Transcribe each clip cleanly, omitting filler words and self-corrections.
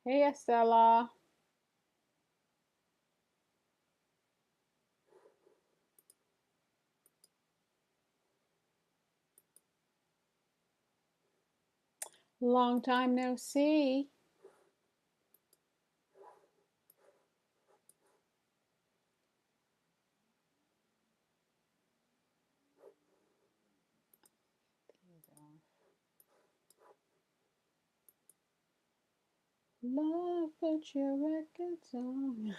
Hey Estella, long time no see. Love, put your records on.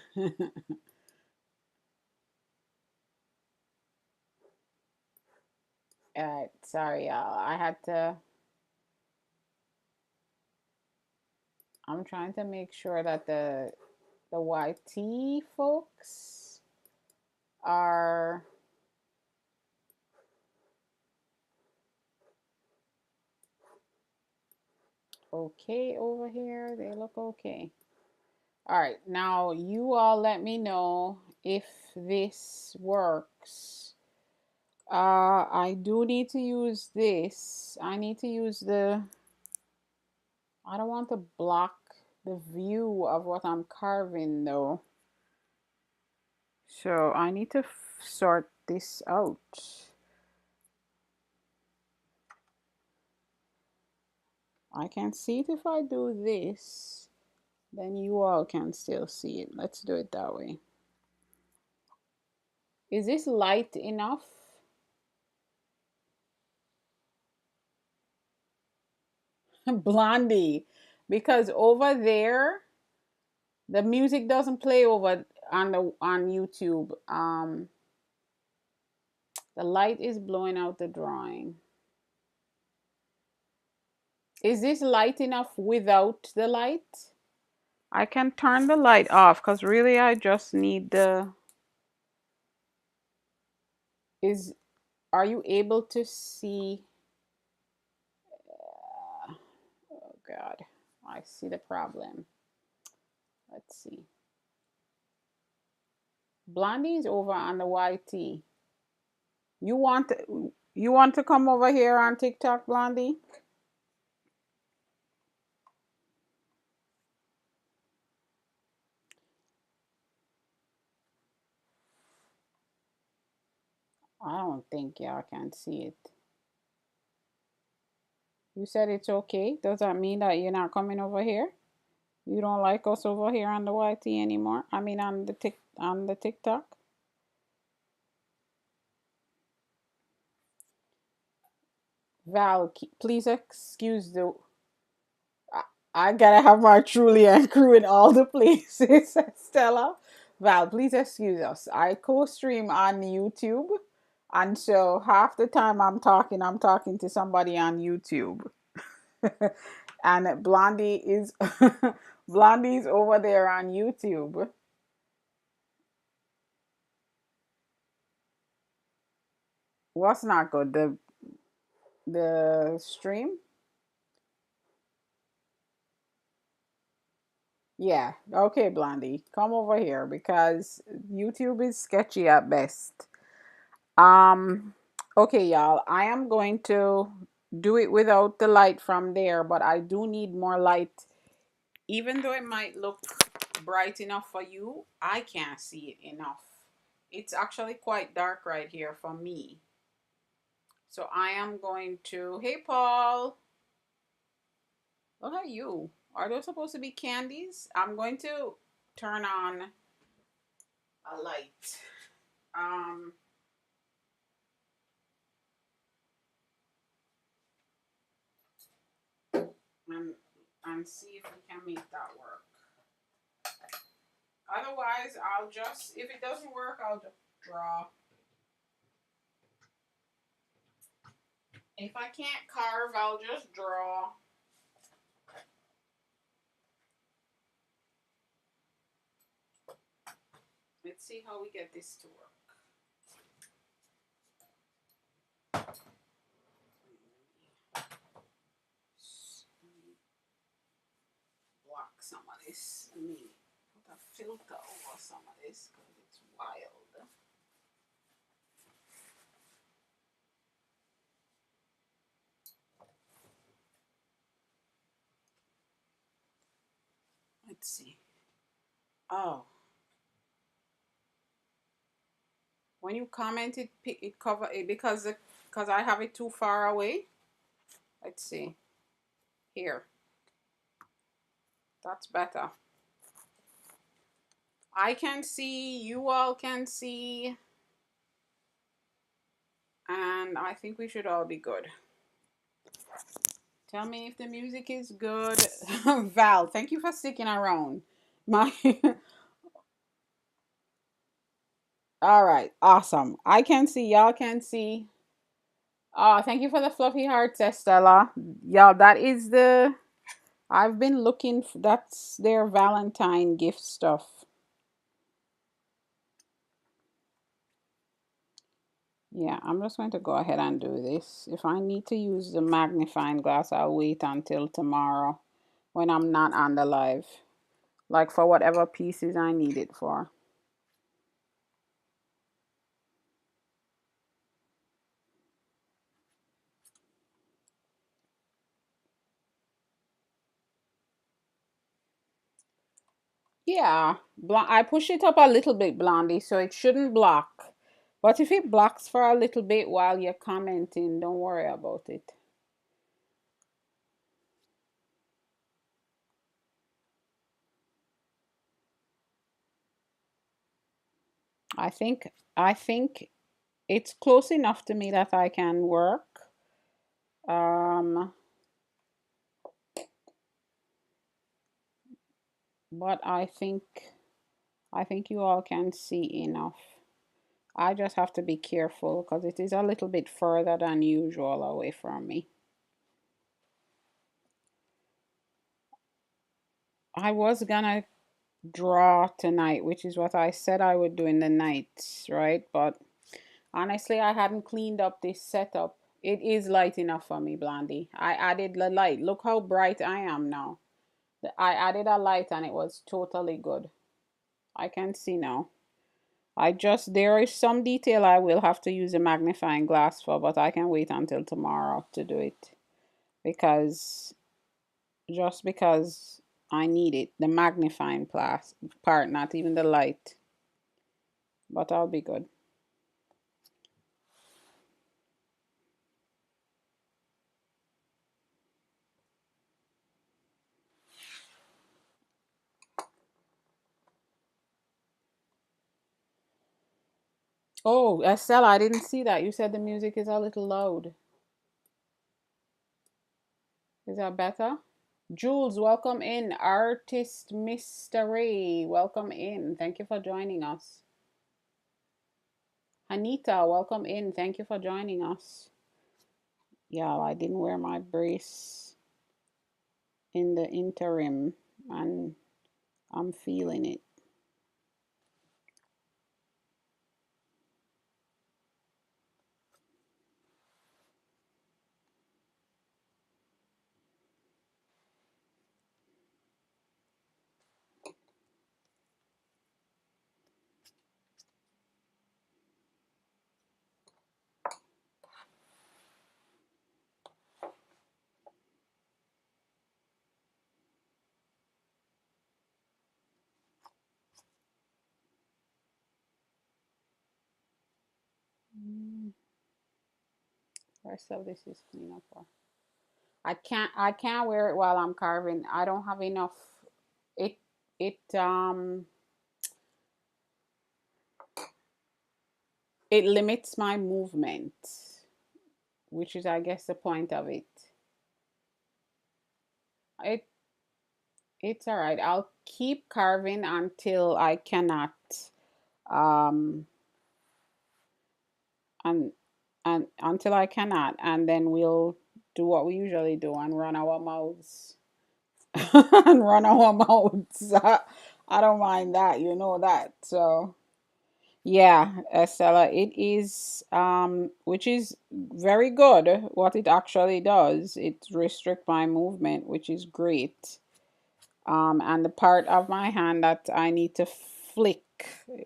Alright, sorry y'all. I'm trying to make sure that the YT folks are okay over here. They look okay. Alright, now you all let me know if this works. I do need to use this. I need to use I don't want to block the view of what I'm carving though. So I need to sort this out. I can see it if I do this, then you all can still see it. Let's do it that way. Is this light enough? Blondie, because over there the music doesn't play over on YouTube. The light is blowing out the drawing. Is this light enough without the light? I can turn the light off because really I just need the is are you able to see oh god, I see the problem. Let's see. Blondie's over on the YT. You want to come over here on TikTok, Blondie? I don't think y'all can see it. You said it's okay. Does that mean that you're not coming over here? You don't like us over here on the YT anymore? I mean on the TikTok? Val, please excuse the I gotta have my Trulian crew in all the places, Stella. Val, please excuse us. I co-stream on YouTube, and so half the time I'm talking to somebody on YouTube. And Blondie is Blondie's over there on YouTube. What's not good? The stream? Yeah. Okay, Blondie. Come over here because YouTube is sketchy at best. Um, okay, y'all. I am going to do it without the light from there, but I do need more light. Even though it might look bright enough for you, I can't see it enough. It's actually quite dark right here for me. So I am going to, hey Paul, look at you. Are those supposed to be candies? I'm going to turn on a light. Um, and, and see if we can make that work. Otherwise, I'll just, if it doesn't work, I'll just draw. If I can't carve, I'll just draw. Let's see how we get this to work. Block some of this. Let me put a filter over some of this because it's wild. Let's see. Oh, when you comment, it cover it because I have it too far away. Let's see. Here. That's better. I can see, you all can see, and I think we should all be good. Tell me if the music is good. Val, thank you for sticking around. My All right, awesome. I can see, y'all can see. Oh, thank you for the fluffy hearts, Estella. Y'all, that is the I've been looking that's their Valentine gift stuff. Yeah, I'm just going to go ahead and do this. If I need to use the magnifying glass, I'll wait until tomorrow when I'm not on the live. Like for whatever pieces I need it for. Yeah, I push it up a little bit, Blondie, so it shouldn't block. But if it blocks for a little bit while you're commenting, don't worry about it. I think it's close enough to me that I can work. Um, but I think you all can see enough. I just have to be careful because it is a little bit further than usual away from me. I was gonna draw tonight, which is what I said I would do in the night, right? But honestly, I hadn't cleaned up this setup. It is light enough for me, Blondie. I added the light. Look how bright I am now. I added a light and it was totally good. I can see now. There is some detail I will have to use a magnifying glass for, but I can wait until tomorrow to do it because just because I need it, the magnifying glass part, not even the light, but I'll be good. Oh, Estella, I didn't see that. You said the music is a little loud. Is that better? Jules, welcome in. Artist Mr. Ray, welcome in. Thank you for joining us. Anita, welcome in. Thank you for joining us. Yeah, I didn't wear my brace in the interim and I'm feeling it. Mm, rest of this is clean up. I can't wear it while I'm carving. I don't have enough. It it it limits my movement, which is I guess the point of it. It it's all right. I'll keep carving until I cannot um and until I cannot, and then we'll do what we usually do and run our mouths. And run our mouths. I don't mind that, you know that. So yeah, Estella, it is which is very good. What it actually does, it restrict my movement, which is great. And the part of my hand that I need to flick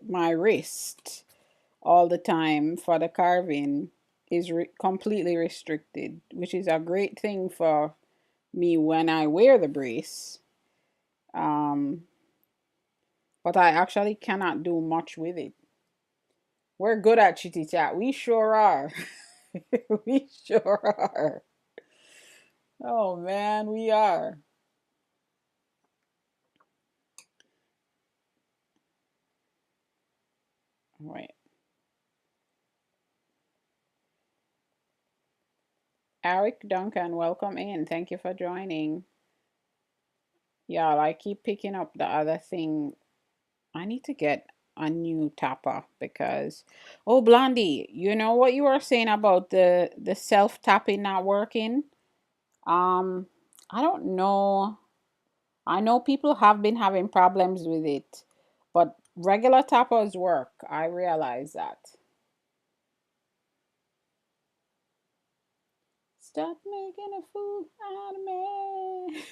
my wrist all the time for the carving is completely restricted, which is a great thing for me when I wear the brace. but I actually cannot do much with it. We're good at chitty chat. We sure are. We sure are. Oh man, we are. Right. Eric Duncan, welcome in. Thank you for joining. Yeah, I keep picking up the other thing. I need to get a new tapper because oh Blondie, you know what you were saying about the self tapping not working? Um I don't know. I know people have been having problems with it, but regular tappers work. I realize that. Stop making a fool out of me.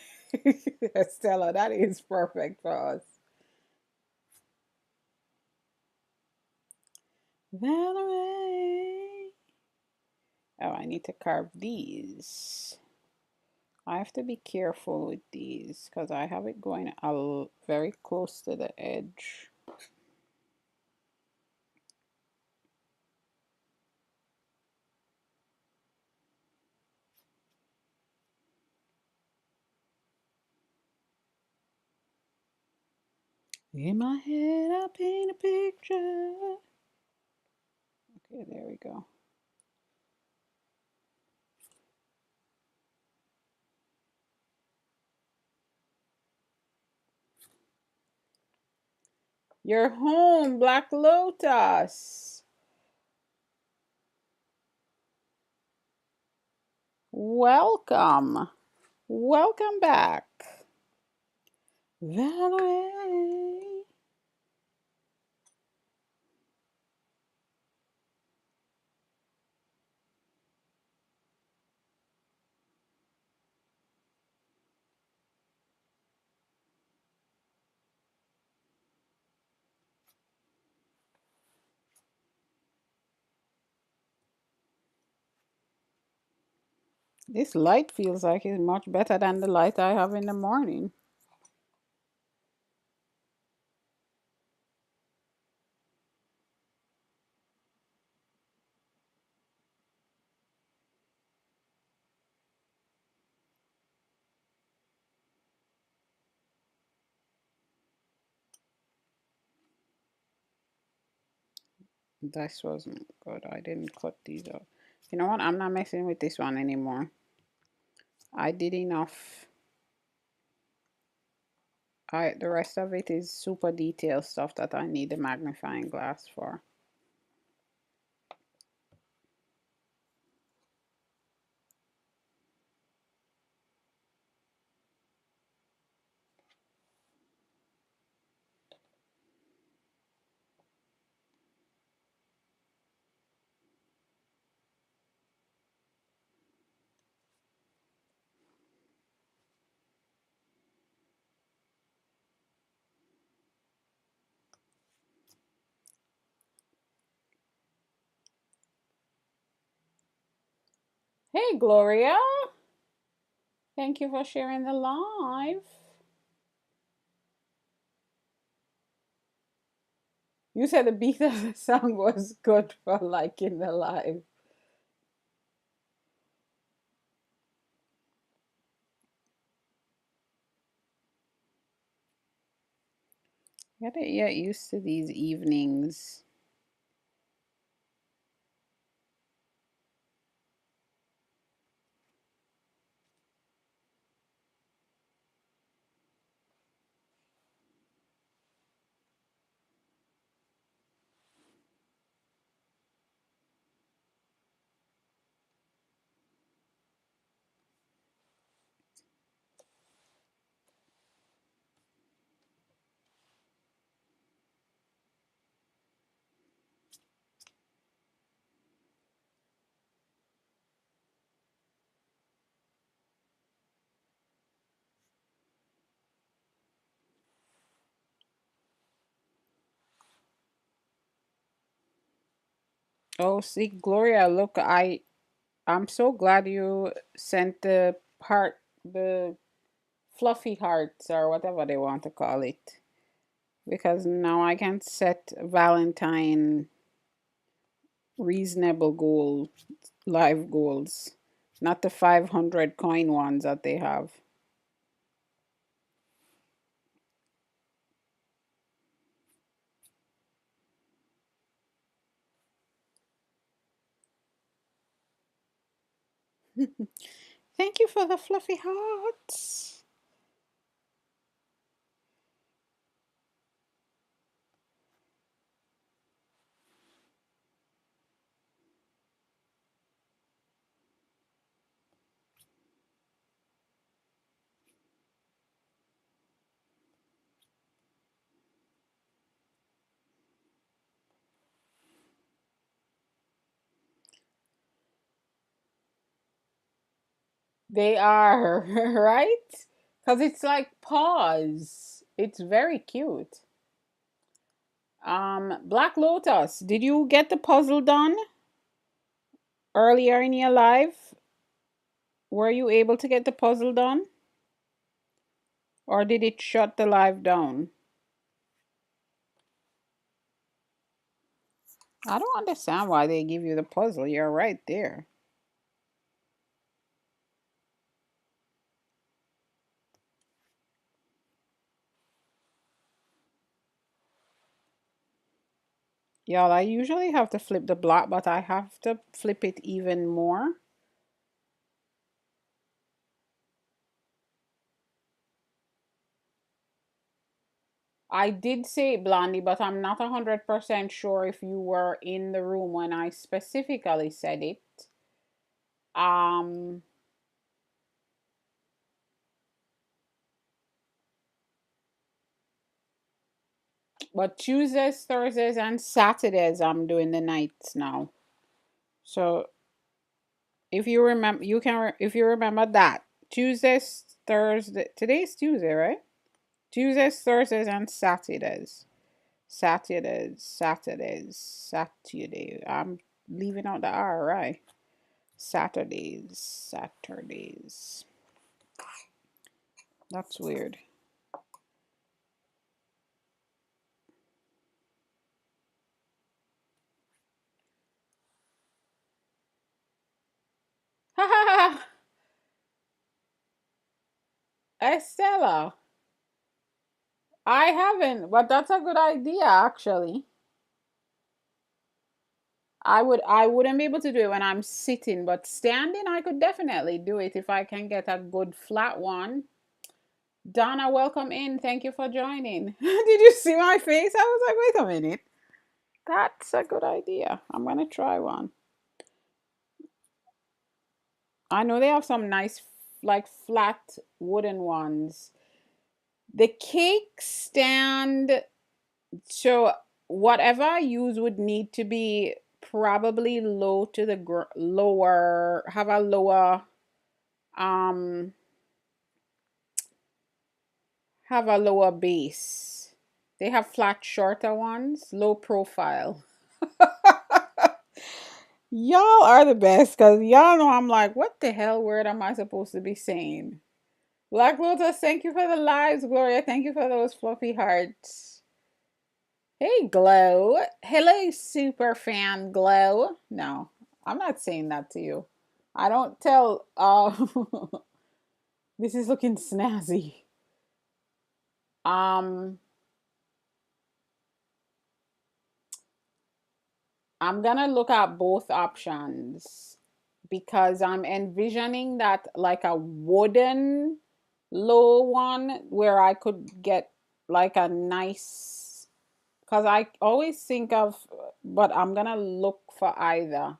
Stella, that is perfect for us. Valerie. Oh, I need to carve these. I have to be careful with these because I have it going very close to the edge. In my head, I paint a picture. Okay, there we go. You're home, Black Lotus. Welcome. Welcome back. Valerie. This light feels like it's much better than the light I have in the morning. This wasn't good. I didn't cut these out. You know what? I'm not messing with this one anymore. I did enough. The rest of it is super detailed stuff that I need the magnifying glass for. Hey, Gloria. Thank you for sharing the live. You said the beat of the song was good for liking the live. Gotta get used to these evenings. Oh, see, Gloria, look, I'm so glad you sent the fluffy hearts or whatever they want to call it. because now I can set Valentine reasonable goal, live goals, not the 500 coin ones that they have. Thank you for the fluffy hearts. They are, right? Because it's like paws. It's very cute. Black Lotus, did you get the puzzle done earlier in your life? Were you able to get the puzzle done? Or did it shut the live down? I don't understand why they give you the puzzle. You're right there. Y'all, I usually have to flip the block, but I have to flip it even more. I did say it, Blondie, but I'm not 100% sure if you were in the room when I specifically said it. Um, but Tuesdays, Thursdays, and Saturdays, I'm doing the nights now. So if you remember, if you remember that Tuesdays, Thursday, today's Tuesday, right? Tuesdays, Thursdays, and Saturdays. Saturday. I'm leaving out the R, right? Saturdays. That's weird. Ha ha ha! Estella, I haven't, but that's a good idea actually. I wouldn't be able to do it when I'm sitting, but standing I could definitely do it if I can get a good flat one. Donna, welcome in. Thank you for joining. Did you see my face? I was like, wait a minute. That's a good idea. I'm gonna try one. I know they have some nice, like flat wooden ones. The cake stand, so whatever I use would need to be probably low to the lower, have a lower, um, have a lower base. They have flat, shorter ones, low profile. Y'all are the best because y'all know I'm like, what the hell word am I supposed to be saying? Black Lotus, thank you for the lives. Gloria, thank you for those fluffy hearts. Hey, Glow. Hello, super fan Glow. No, I'm not saying that to you. I don't tell. This is looking snazzy. Um, I'm gonna look at both options because I'm envisioning that like a wooden low one where I could get like a nice, because I always think of, but I'm gonna look for either.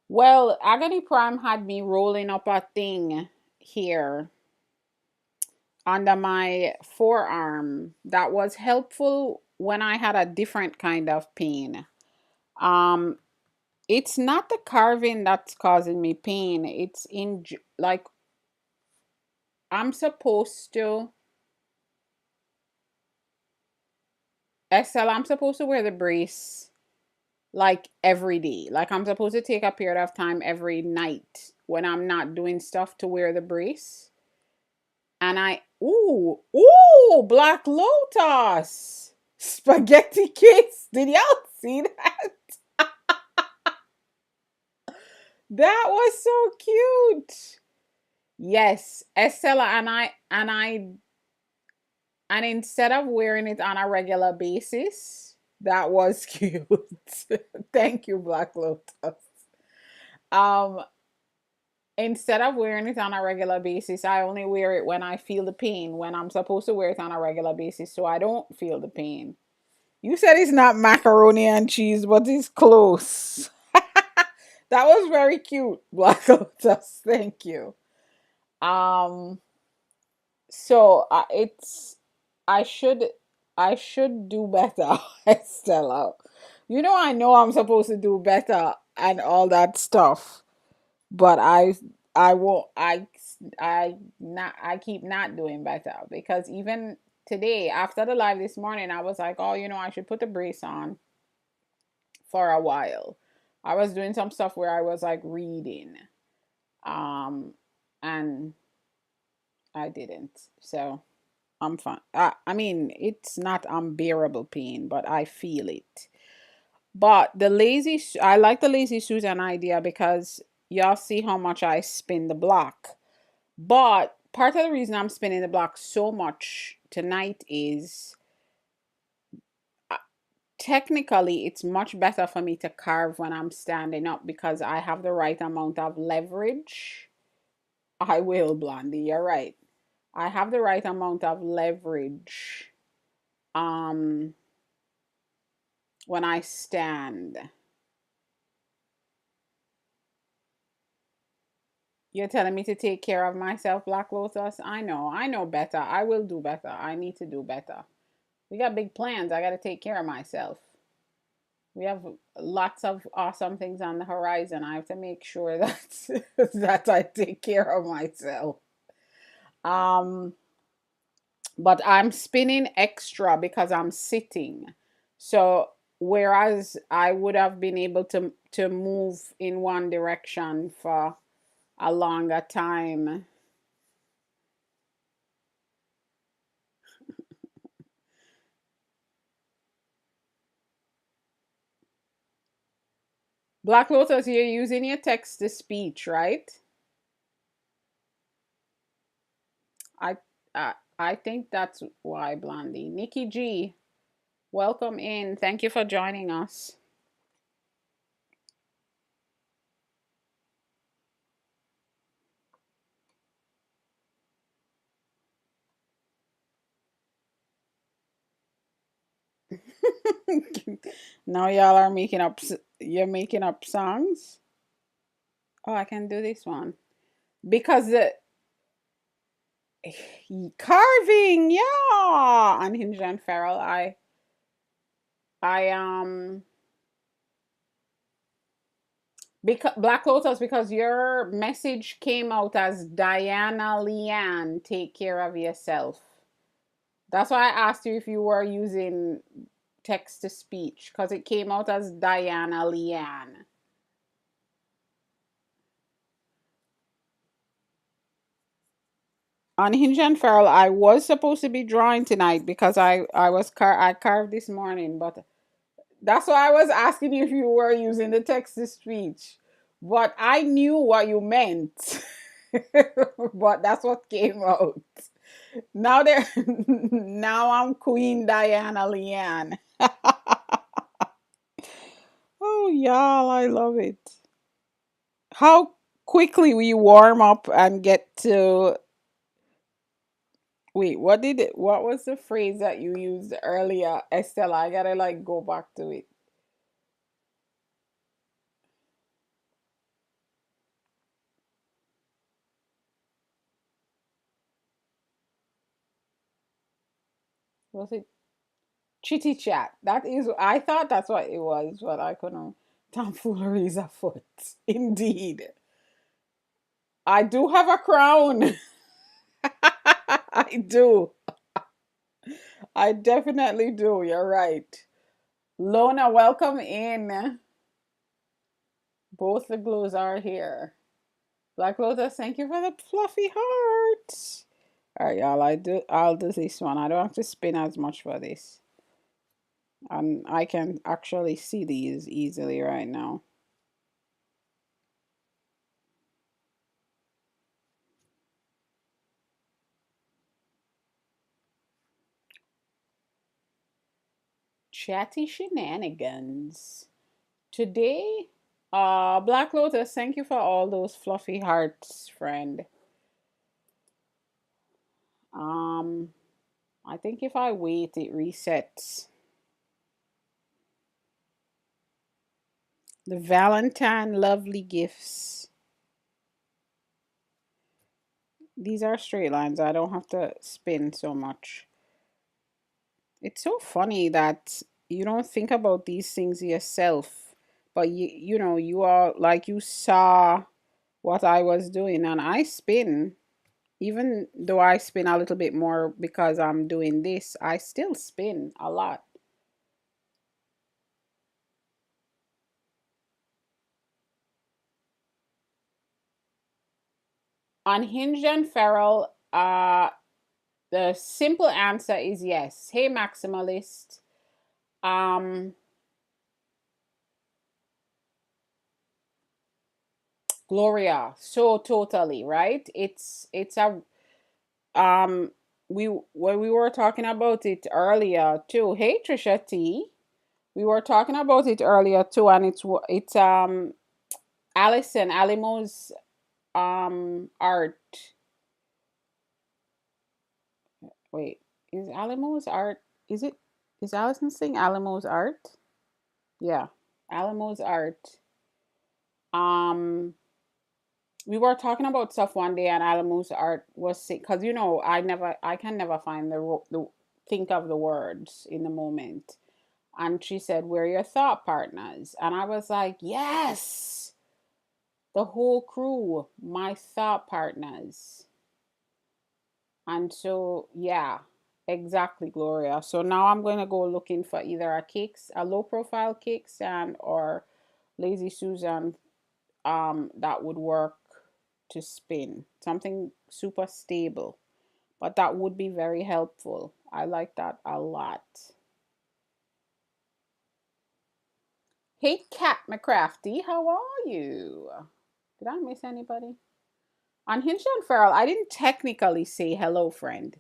Well, Agony Prime had me rolling up a thing here under my forearm that was helpful when I had a different kind of pain. Um, it's not the carving that's causing me pain. It's in like I'm supposed to, Estelle, I'm supposed to wear the brace like every day. Like I'm supposed to take a period of time every night when I'm not doing stuff to wear the brace. And ooh, Black Lotus. Spaghetti cakes. Did y'all see that? That was so cute. Yes, Estella and instead of wearing it on a regular basis, that was cute. Thank you, Black Lotus. Um, Instead of wearing it on a regular basis, I only wear it when I feel the pain, when I'm supposed to wear it on a regular basis, so I don't feel the pain. You said it's not macaroni and cheese, but it's close. That was very cute, Black Lotus. Thank you. Um, so it's I should I should do better, Stella. I know I'm supposed to do better and all that stuff, but I won't I keep not doing better because even today after the live this morning I was like, oh, I should put the brace on for a while. I was doing some stuff where I was like reading, um, and I didn't. So I'm fine. I mean, it's not unbearable pain, but I feel it. But I like the lazy Susan idea because y'all see how much I spin the block. But part of the reason I'm spinning the block so much tonight is uh, technically it's much better for me to carve when I'm standing up because I have the right amount of leverage. I will, Blondie, you're right. I have the right amount of leverage um when I stand. You're telling me to take care of myself, Black Lotus? I know better. I will do better. I need to do better. We got big plans. I got to take care of myself. We have lots of awesome things on the horizon. I have to make sure that that I take care of myself. Um, but I'm spinning extra because I'm sitting. So whereas I would have been able to move in one direction for a longer time. Black Lotus, you're using your text to speech, right? I I think that's why, Blondie. Nikki G, welcome in. Thank you for joining us. Now y'all are making up. You're making up songs. Oh, I can do this one because the carving, yeah, Unhinged and Feral. I because Black Lotus, because your message came out as Diana Leanne, take care of yourself. That's why I asked you if you were using text to speech because it came out as Diana Leanne. On Hinge and Feral, I was supposed to be drawing tonight because I carved this morning, but that's why I was asking you if you were using the text to speech. But I knew what you meant. But that's what came out. Now there now I'm Queen Diana Leanne. Oh y'all, I love it. How quickly we warm up and get to wait, what was the phrase that you used earlier, Estella? I gotta like go back to it. Was it chitty chat? That is I thought that's what it was, but I couldn't. Tomfoolery is afoot. Indeed. I do have a crown. I do. I definitely do. You're right. Lona, welcome in. Both the glues are here. Black Lotus, thank you for the fluffy heart. All right, y'all. I'll do this one. I don't have to spin as much for this. And I can actually see these easily right now. Chatty shenanigans. Today, Black Lotus, thank you for all those fluffy hearts, friend. Um, I think if I wait, it resets. The Valentine lovely gifts. These are straight lines. I don't have to spin so much. It's so funny that you don't think about these things yourself, but you know, you are like you saw what I was doing and I spin. Even though I spin a little bit more because I'm doing this, I still spin a lot. Unhinged and Feral, the simple answer is yes. Hey maximalist. Um Gloria, so totally, right? It's a we when we were talking about it earlier too. Hey Trisha T. We were talking about it earlier too, and it's Alison Alimo's art. Wait, is Alamo's art? Is it? Is Allison saying Alamo's art? Yeah, Alamo's art. Um, we were talking about stuff one day, and Alamo's art was because you know I can never find the think of the words in the moment. And she said, "We're your thought partners," and I was like, "Yes, the whole crew, my thought partners." And so, yeah, exactly, Gloria. So now I'm going to go looking for either a low profile kickstand or Lazy Susan that would work to spin. Something super stable. But that would be very helpful. I like that a lot. Hey, Cat McCrafty, how are you? Did I miss anybody? On Hinge and Feral, I didn't technically say hello, friend.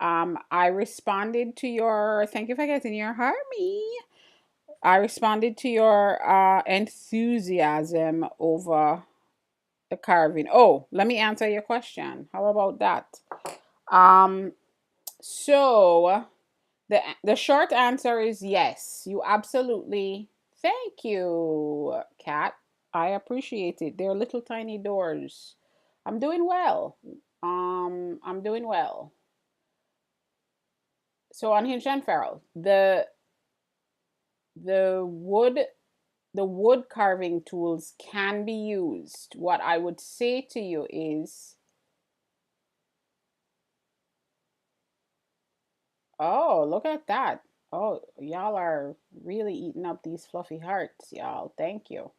I responded to your thank you for getting your Harmy. I responded to your enthusiasm over the carving. Oh, let me answer your question. How about that? Um, so the short answer is yes. You absolutely thank you, Kat. I appreciate it. They're little tiny doors. I'm doing well. I'm doing well. So on Hinge and Feral, the wood the wood carving tools can be used. What I would say to you is, oh, look at that. Oh, y'all are really eating up these fluffy hearts, y'all. Thank you.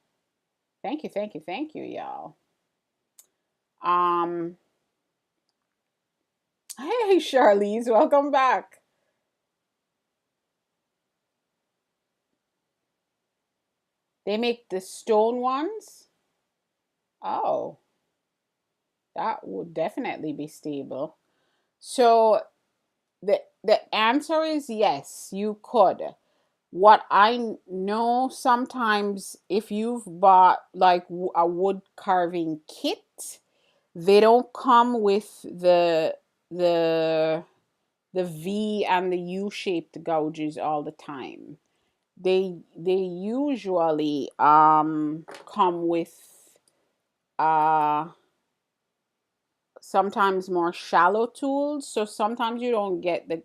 Thank you, thank you, thank you, y'all. Um, hey, Charlize, welcome back. They make the stone ones. Oh, that would definitely be stable. So the answer is yes, you could. What I know sometimes if you've bought like a wood carving kit, they don't come with the the V and the U-shaped gouges all the time. They usually come with uh sometimes more shallow tools. So sometimes you don't get the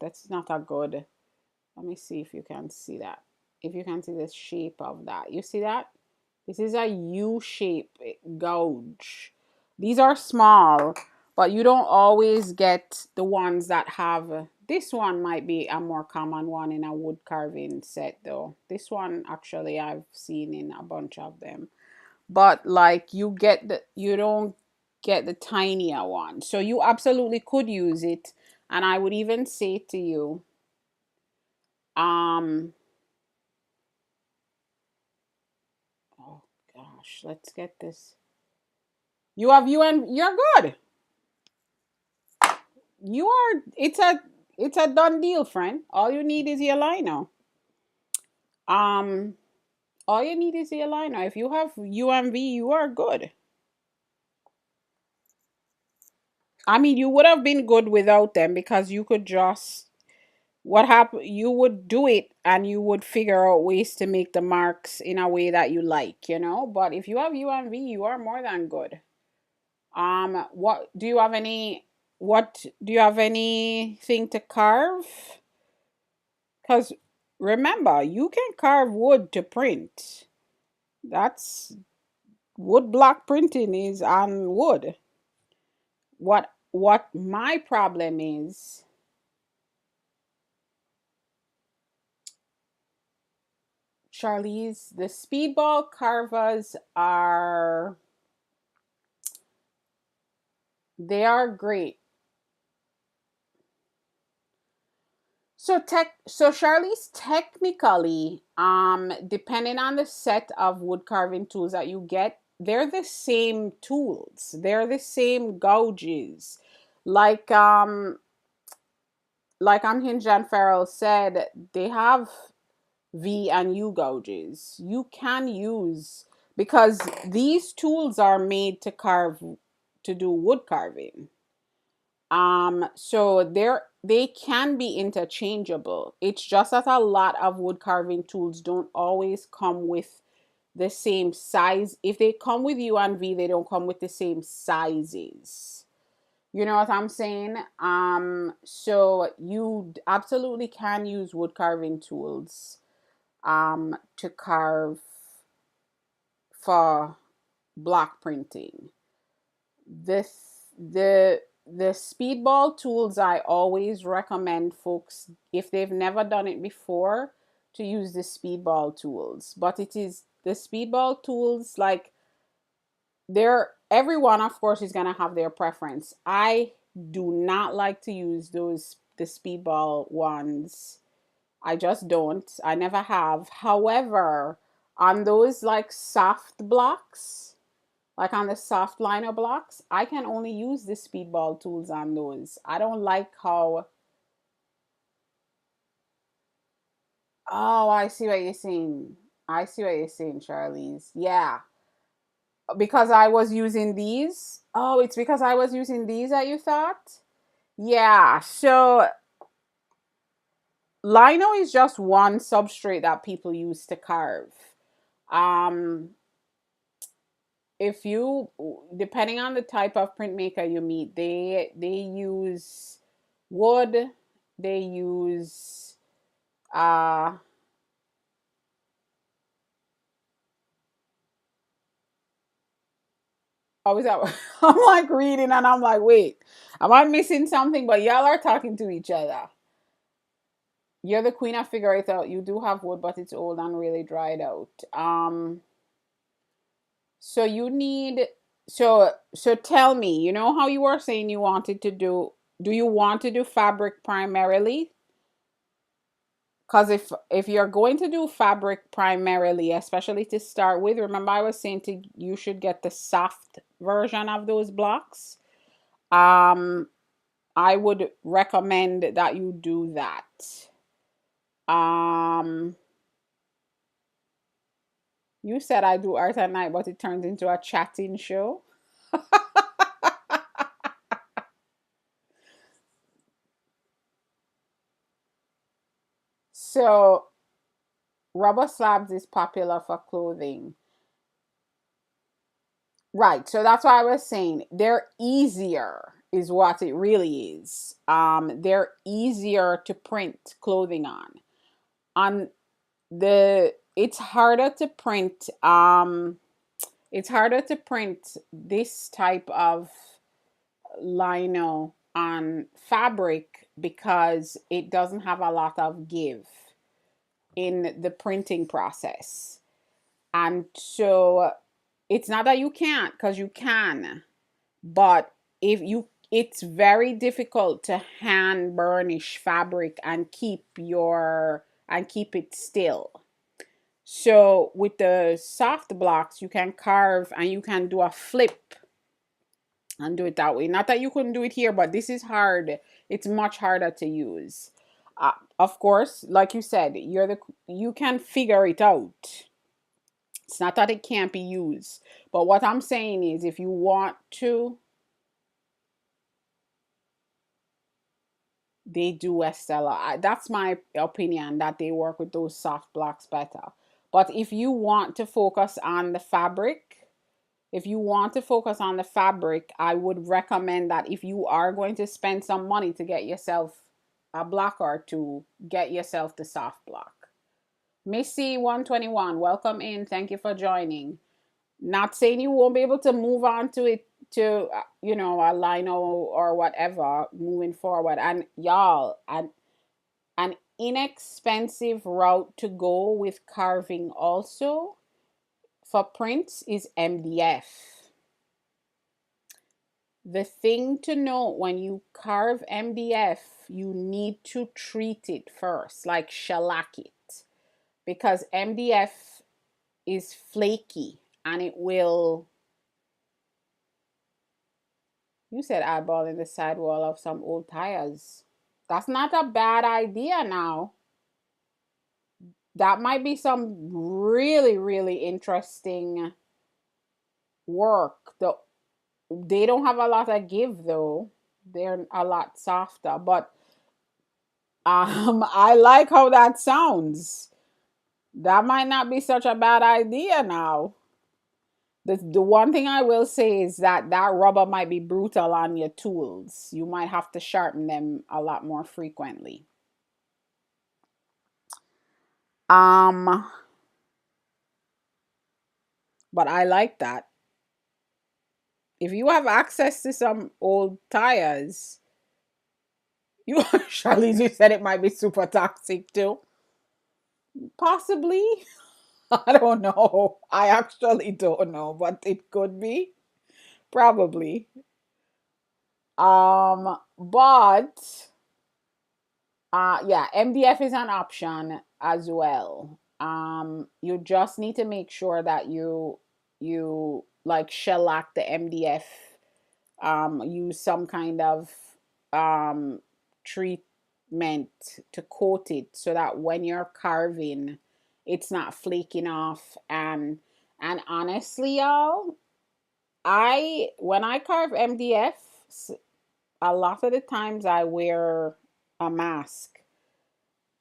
that's not a good. Let me see if you can see that. If you can see the shape of that. You see that? This is a U-shape gouge. These are small, but you don't always get the ones that have. This one might be a more common one in a wood carving set, though. This one, actually, I've seen in a bunch of them. But like you get the, you don't. get the tinier one. So you absolutely could use it. And I would even say to you, um, oh gosh, let's get this. You have you and you're good. You are it's a done deal, friend. All you need is your liner. Um, all you need is your liner. If you have UMV, you are good. I mean, you would have been good without them because you could just what happened you would do it and you would figure out ways to make the marks in a way that you like, you know. But if you have UMV, you are more than good. What do you have any? What do you have anything to carve? Because remember, you can carve wood to print. That's wood block printing is on wood. What my problem is, Charlize, the speedball carvers are they are great. So Charlize, technically, depending on the set of wood carving tools that you get, they're the same tools. They're the same gouges. Like Unhinged and Farrell said, they have V and U gouges. You can use because these tools are made to carve to do wood carving. So they can be interchangeable. It's just that a lot of wood carving tools don't always come with the same size. If they come with U and V, they don't come with the same sizes. You know what I'm saying? So you absolutely can use wood carving tools to carve for block printing. The speedball tools, I always recommend folks, if they've never done it before, to use the speedball tools. But it is the speedball tools, like they're everyone of course is gonna have their preference. I do not like to use the speedball ones. I just don't. I never have. However, on those like soft blocks, like on the soft liner blocks, I can only use the speedball tools on those. I don't like how. Oh, I see what you're saying. I see what you're saying, Charlize. Yeah, because I was using these. Oh, it's because I was using these that you thought? Yeah, so lino is just one substrate that people use to carve. Um, if you depending on the type of printmaker you meet, they use wood, they use uh oh is that I'm like reading and I'm like, wait, am I missing something? But y'all are talking to each other. You're the queen of figure it out. You do have wood, but it's old and really dried out. So you need so tell me, you know how you were saying you wanted to do you want to do fabric primarily? Because if you're going to do fabric primarily, especially to start with, remember I was saying to you should get the soft version of those blocks. Um, I would recommend that you do that. Um, you said I do art at night, but it turns into a chatting show. So rubber slabs is popular for clothing. Right. So that's why I was saying they're easier is what it really is. They're easier to print clothing on. On the it's harder to print it's harder to print this type of lino on fabric because it doesn't have a lot of give in the printing process. And so it's not that you can't, because you can, But if you, it's very difficult to hand burnish fabric and keep it still. So with the soft blocks, you can carve and you can do a flip and do it that way. Not that you couldn't do it here, but this is hard. It's much harder to use. Of course, like you said, you can figure it out. It's not that it can't be used, but what I'm saying is, if you want to, they do Estella. That's my opinion, that they work with those soft blocks better. But if you want to focus on the fabric, if you want to focus on the fabric, I would recommend that if you are going to spend some money to get yourself a block or two, get yourself the soft block. Missy 121, welcome in. Thank you for joining. Not saying you won't be able to move on to it, to a lino or whatever moving forward. And y'all, an inexpensive route to go with carving also for prints is MDF. The thing to note when you carve MDF, you need to treat it first, like shellac it, because MDF is flaky and it will. You said eyeballing the sidewall of some old tires. That's not a bad idea now. That might be some really, really interesting work. They don't have a lot of give though. They're a lot softer. But I like how that sounds. That might not be such a bad idea now. The one thing I will say is that that rubber might be brutal on your tools. You might have to sharpen them a lot more frequently. Um, but I like that. If you have access to some old tires, you Charlize, you said it might be super toxic too. Possibly. I don't know. I actually don't know, but it could be. Probably. But yeah, MDF is an option as well. You just need to make sure that you like shellac the MDF, use some kind of um treatment to coat it so that when you're carving, it's not flaking off. And honestly, y'all, I when I carve MDF, a lot of the times I wear a mask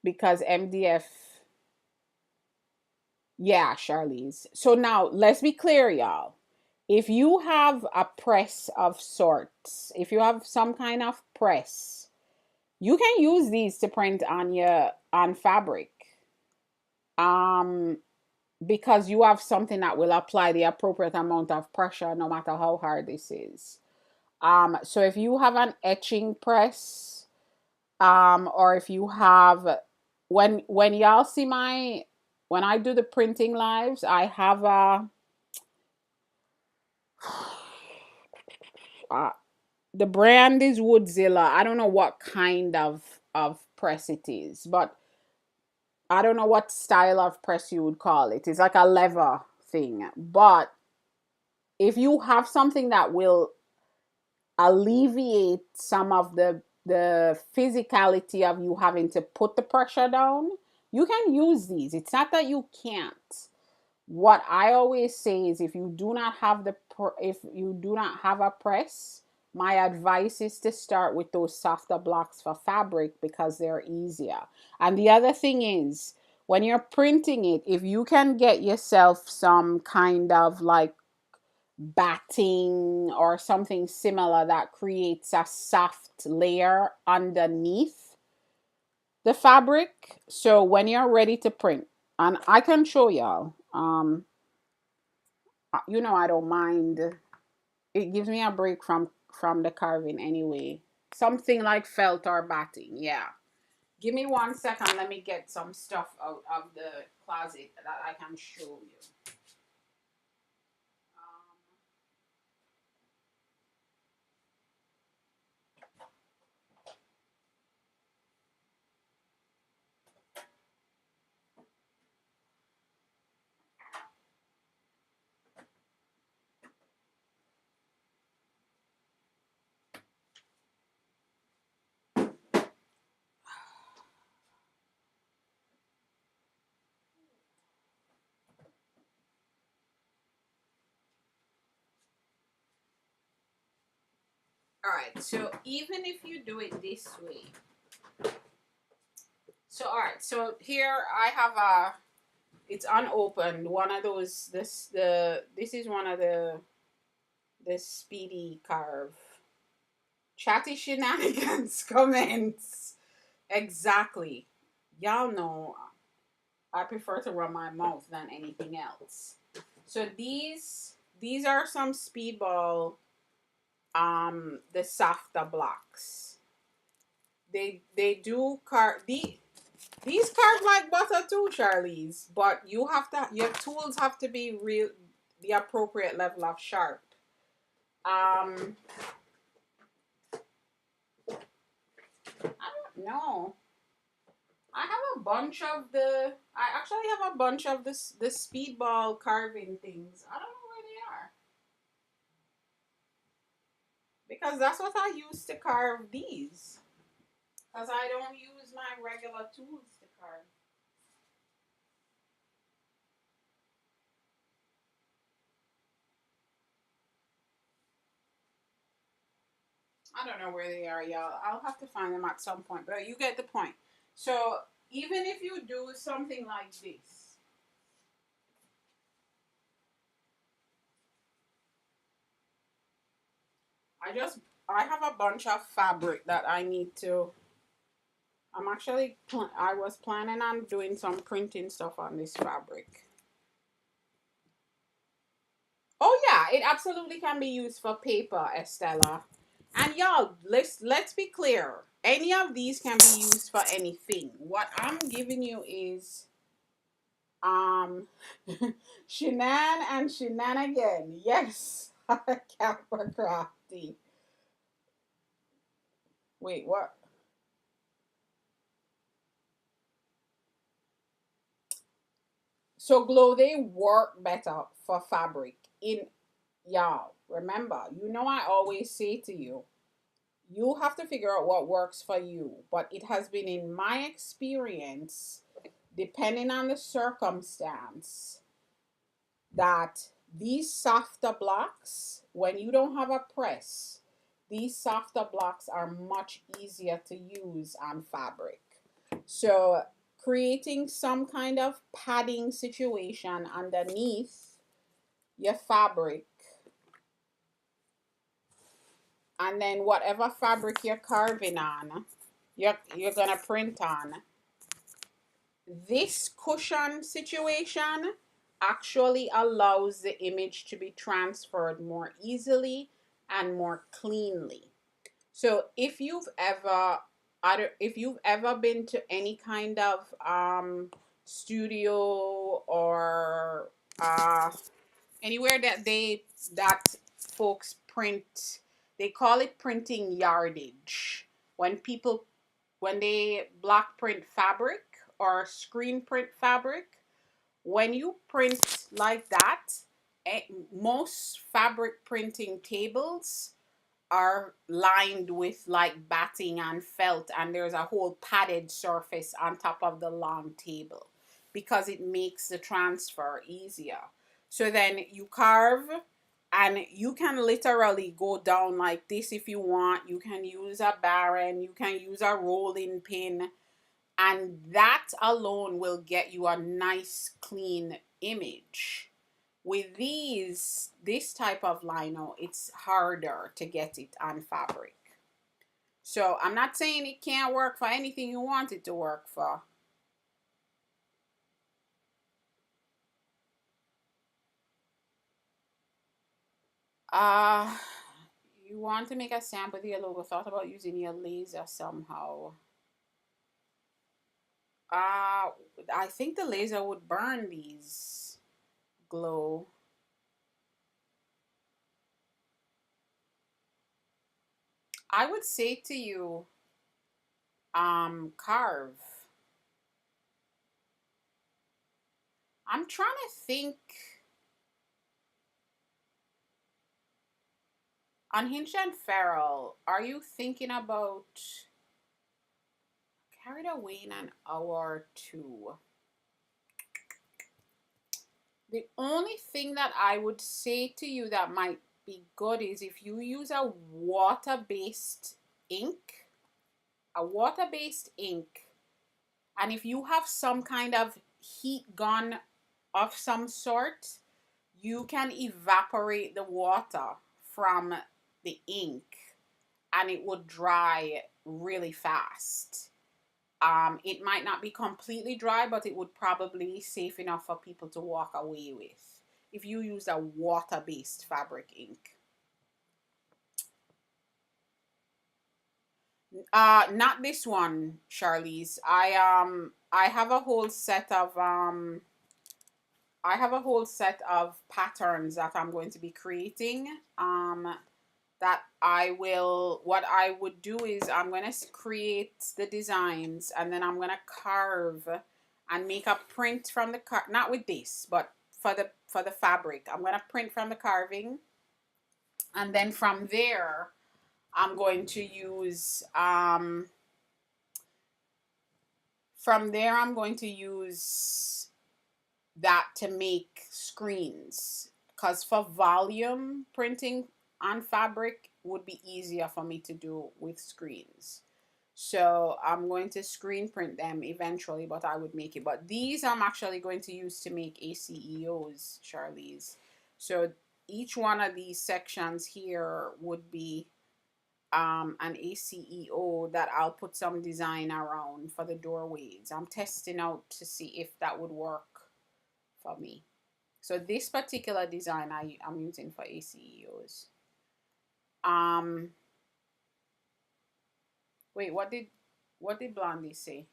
because MDF. Yeah, Charlize. So now let's be clear, y'all. If you have a press of sorts, if you have some kind of press, you can use these to print on fabric. Um, because you have something that will apply the appropriate amount of pressure no matter how hard this is. So if you have an etching press, or if you have, when y'all see when I do the printing lives, I have a uh, the brand is Woodzilla. I don't know what kind of press it is, but I don't know what style of press you would call it. It's like a lever thing. But if you have something that will alleviate some of the physicality of you having to put the pressure down, you can use these. It's not that you can't. What I always say is, if you do not have if you do not have a press, my advice is to start with those softer blocks for fabric because they're easier. And the other thing is, when you're printing it, if you can get yourself some kind of like batting or something similar that creates a soft layer underneath the fabric, so when you're ready to print, and I can show y'all, I don't mind. It gives me a break from the carving anyway. Something like felt or batting. Yeah. Give me 1 second. Let me get some stuff out of the closet that I can show you. All right, so even if you do it this way, so all right, so here I have a, it's unopened, one of those, this is one of the speedy carve. Chatty shenanigans comments. Exactly. Y'all know I prefer to run my mouth than anything else. So these are some speedball the softer blocks. They do these carve like butter too, Charlize. But you have to, your tools have to be real, the appropriate level of sharp. I don't know. I have a bunch of I actually have a bunch of the speedball carving things. I don't know where they are because that's what I use to carve these. Because I don't use my regular tools to carve. I don't know where they are, y'all. I'll have to find them at some point, but you get the point. So even if you do something like this, I have a bunch of fabric that I need to. I'm actually I was planning on doing some printing stuff on this fabric. Oh yeah, it absolutely can be used for paper, Estella. And y'all, let's be clear. Any of these can be used for anything. What I'm giving you is um Shenan and Shenanigan. Yes. Kappa Crafty. Wait, what? So glow they work better for fabric. In y'all, remember, you know I always say to you, you have to figure out what works for you. But it has been in my experience, depending on the circumstance, that these softer blocks, when you don't have a press, these softer blocks are much easier to use on fabric. So, creating some kind of padding situation underneath your fabric, and then whatever fabric you're carving on, you're gonna print on, this cushion situation actually allows the image to be transferred more easily and more cleanly. So if you've ever been to any kind of studio or anywhere that folks print, they call it printing yardage. When people when they block print fabric or screen print fabric, when you print like that, eh, most fabric printing tables are lined with like batting and felt, and there's a whole padded surface on top of the long table because it makes the transfer easier. So then you carve, and you can literally go down like this if you want. You can use a barren, you can use a rolling pin, and that alone will get you a nice clean image. With this type of lino, it's harder to get it on fabric. So I'm not saying it can't work for anything you want it to work for. Uh you want to make a sample with your logo, thought about using your laser somehow. Uh I think the laser would burn these glow. I would say to you, carve. I'm trying to think. Unhinged and Feral, are you thinking about carried away in an hour or two? The only thing that I would say to you that might be good is if you use a water-based ink, and if you have some kind of heat gun of some sort, you can evaporate the water from the ink and it would dry really fast. It might not be completely dry, but it would probably be safe enough for people to walk away with if you use a water-based fabric ink. Not this one, Charlize. I have a whole set of patterns that I'm going to be creating. That what I would do is I'm going to create the designs and then I'm going to carve and make a print from the not with this, but for the fabric. I'm going to print from the carving, and then from there I'm going to use that to make screens, because for volume printing on fabric would be easier for me to do with screens. So I'm going to screen print them eventually, but I would make it. But these I'm actually going to use to make ACEOs, Charlize. So each one of these sections here would be an ACEO that I'll put some design around for the doorways. I'm testing out to see if that would work for me. So this particular design I'm using for ACEOs. Wait, what did Blondie say?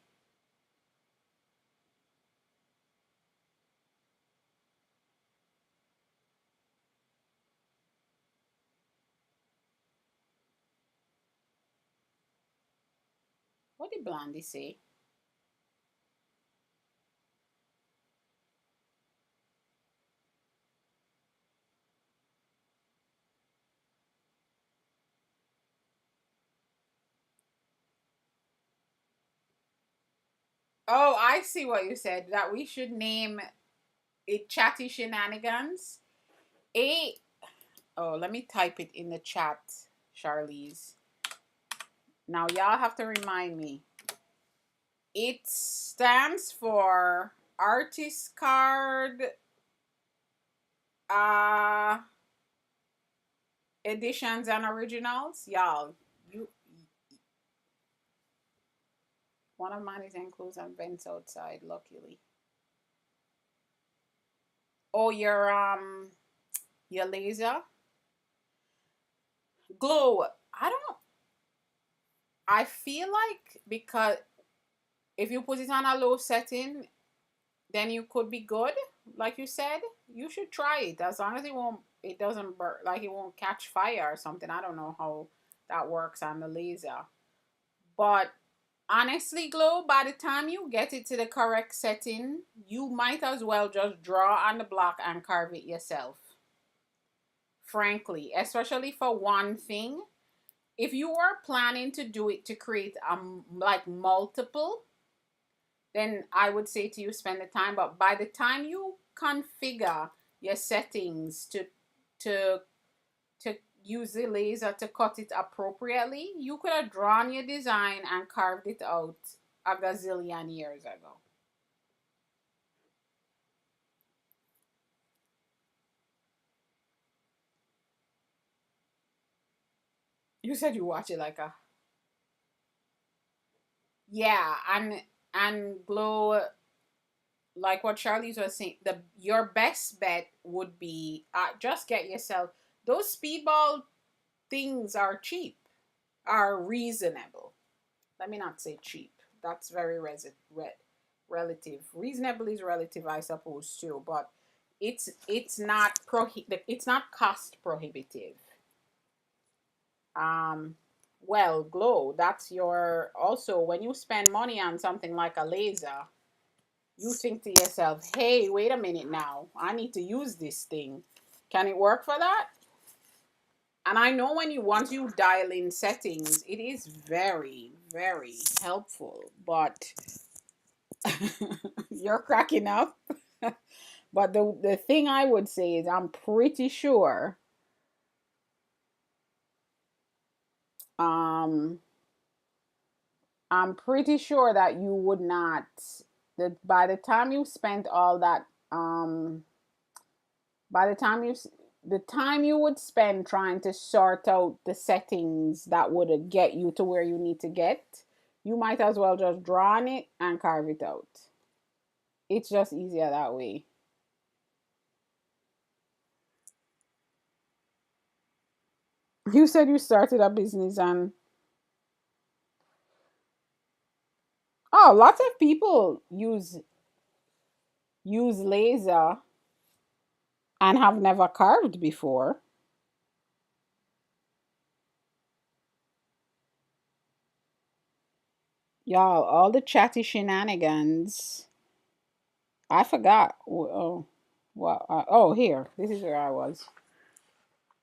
What did Blondie say? Oh, I see what you said. That we should name it Chatty Shenanigans. A Oh, let me type it in the chat, Charlize. Now y'all have to remind me. It stands for Artist Card uh Editions and Originals. Y'all, you one of mine is enclosed and vents outside, luckily. Oh, your laser glow. I feel like, because if you put it on a low setting, then you could be good. Like you said, you should try it, as long as it doesn't burn, like it won't catch fire or something. I don't know how that works on the laser, but honestly, glow, by the time you get it to the correct setting, you might as well just draw on the block and carve it yourself. Frankly, especially for one thing. If you are planning to do it to create like multiple, then I would say to you spend the time. But by the time you configure your settings to to use the laser to cut it appropriately, you could have drawn your design and carved it out a gazillion years ago. You said you watch it like a yeah, and glow, like what Charlie's was saying. Your best bet would be just get yourself those speedball things are cheap, are reasonable. Let me not say cheap. That's very relative. Reasonable is relative, I suppose too, but it's not cost prohibitive. Um, well, glow. That's your also when you spend money on something like a laser, you think to yourself, "Hey, wait a minute now. I need to use this thing. Can it work for that?" And I know when you once you dial in settings, it is very, very helpful. But you're cracking up. But the thing I would say is I'm pretty sure I'm pretty sure that you would not, that by the time you spent all that, by the time the time you would spend trying to sort out the settings that would get you to where you need to get, you might as well just draw on it and carve it out. It's just easier that way. You said you started a business and oh, lots of people use laser and have never carved before. Y'all, all the chatty shenanigans. I forgot. Oh, well, oh, here. This is where I was.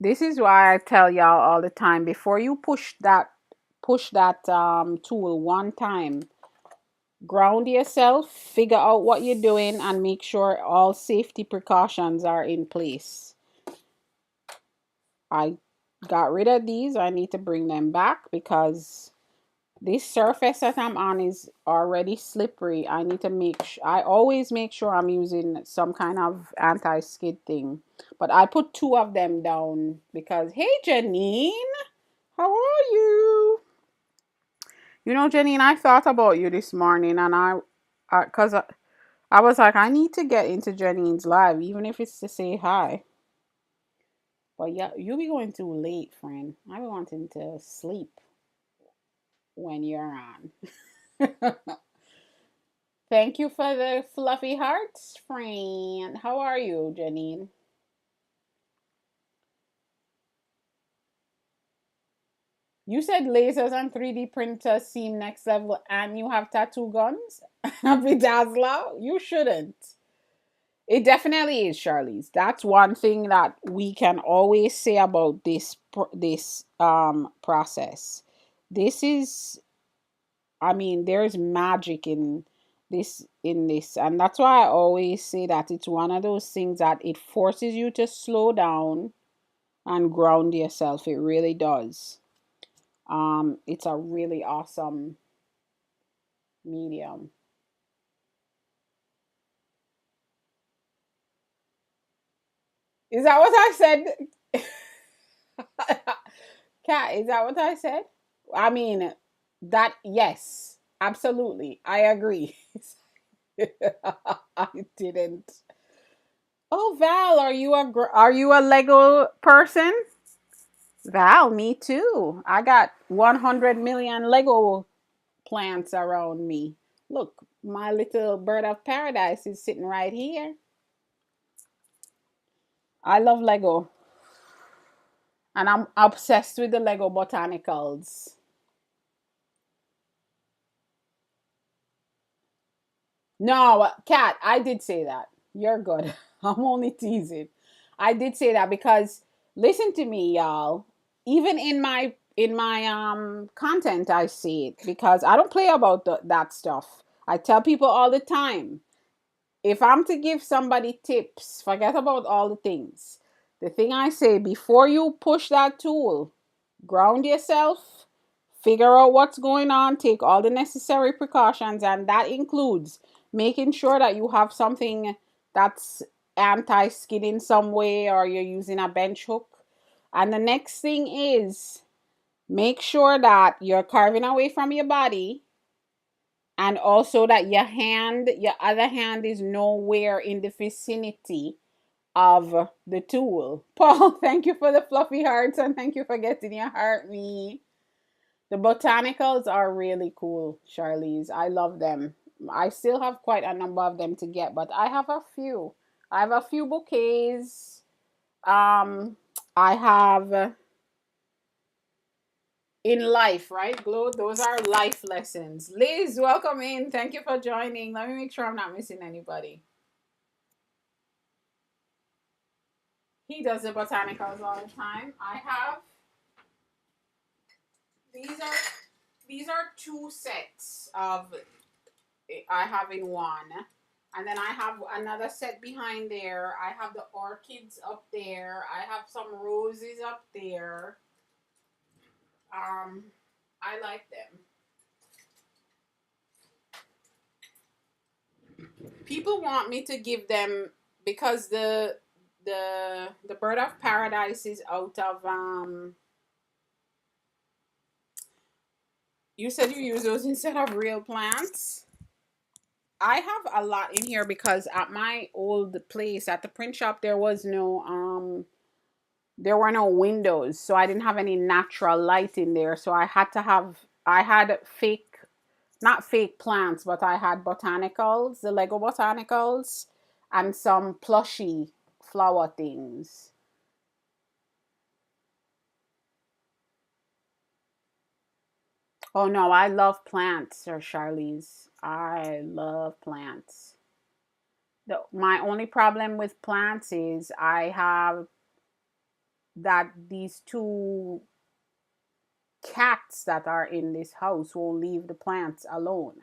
This is why I tell y'all all the time before you push that tool one time, ground yourself, figure out what you're doing, and make sure all safety precautions are in place. I got rid of these. I need to bring them back because this surface that I'm on is already slippery. I need to I always make sure I'm using some kind of anti-skid thing. But I put two of them down because, hey, Janine, how are you? You know, Janine, I thought about you this morning and because I was like, I need to get into Janine's live, even if it's to say hi. But yeah, you'll be going too late, friend. I be wanting to sleep when you're on. Thank you for the fluffy hearts, friend. How are you, Janine? You said lasers and 3D printers seem next level and you have tattoo guns? Bedazzler? You shouldn't. It definitely is, Charlize. That's one thing that we can always say about this process. This is, I mean, there's magic in this, and that's why I always say that it's one of those things that it forces you to slow down and ground yourself. It really does. It's a really awesome medium. Is that what I said? Cat, is that what I said? I mean, that, yes, absolutely. I agree. I didn't. Oh, Val, are you a Lego person? Val, me too. I got 100 million Lego plants around me. Look, my little bird of paradise is sitting right here. I love Lego, and I'm obsessed with the Lego botanicals. No, Kat, I did say that. You're good. I'm only teasing. I did say that because listen to me, y'all. Even in my content, I say it because I don't play about that stuff. I tell people all the time. If I'm to give somebody tips, forget about all the things. The thing I say before you push that tool, ground yourself, figure out what's going on, take all the necessary precautions, and that includes making sure that you have something that's anti-skid in some way or you're using a bench hook. And the next thing is make sure that you're carving away from your body and also that your other hand is nowhere in the vicinity of the tool. Paul, thank you for the fluffy hearts and thank you for getting your heart me. The botanicals are really cool, Charlize. I love them. I still have quite a number of them to get, but I have a few. I have a few bouquets. Um, I have in life, right? Glow, those are life lessons. Liz, welcome in. Thank you for joining. Let me make sure I'm not missing anybody. He does the botanicals all the time. These are these are two sets of I have in one. And then I have another set behind there. I have the orchids up there. I have some roses up there. Um I like them. People want me to give them because the bird of paradise is out of you said you use those instead of real plants. I have a lot in here because at my old place at the print shop there were no windows, so I didn't have any natural light in there. So I had fake, not fake plants, but I had botanicals, the Lego botanicals, and some plushy flower things. Oh no, I love plants, Sir Charlize. I love plants. My only problem with plants is I have that these two cats that are in this house won't leave the plants alone.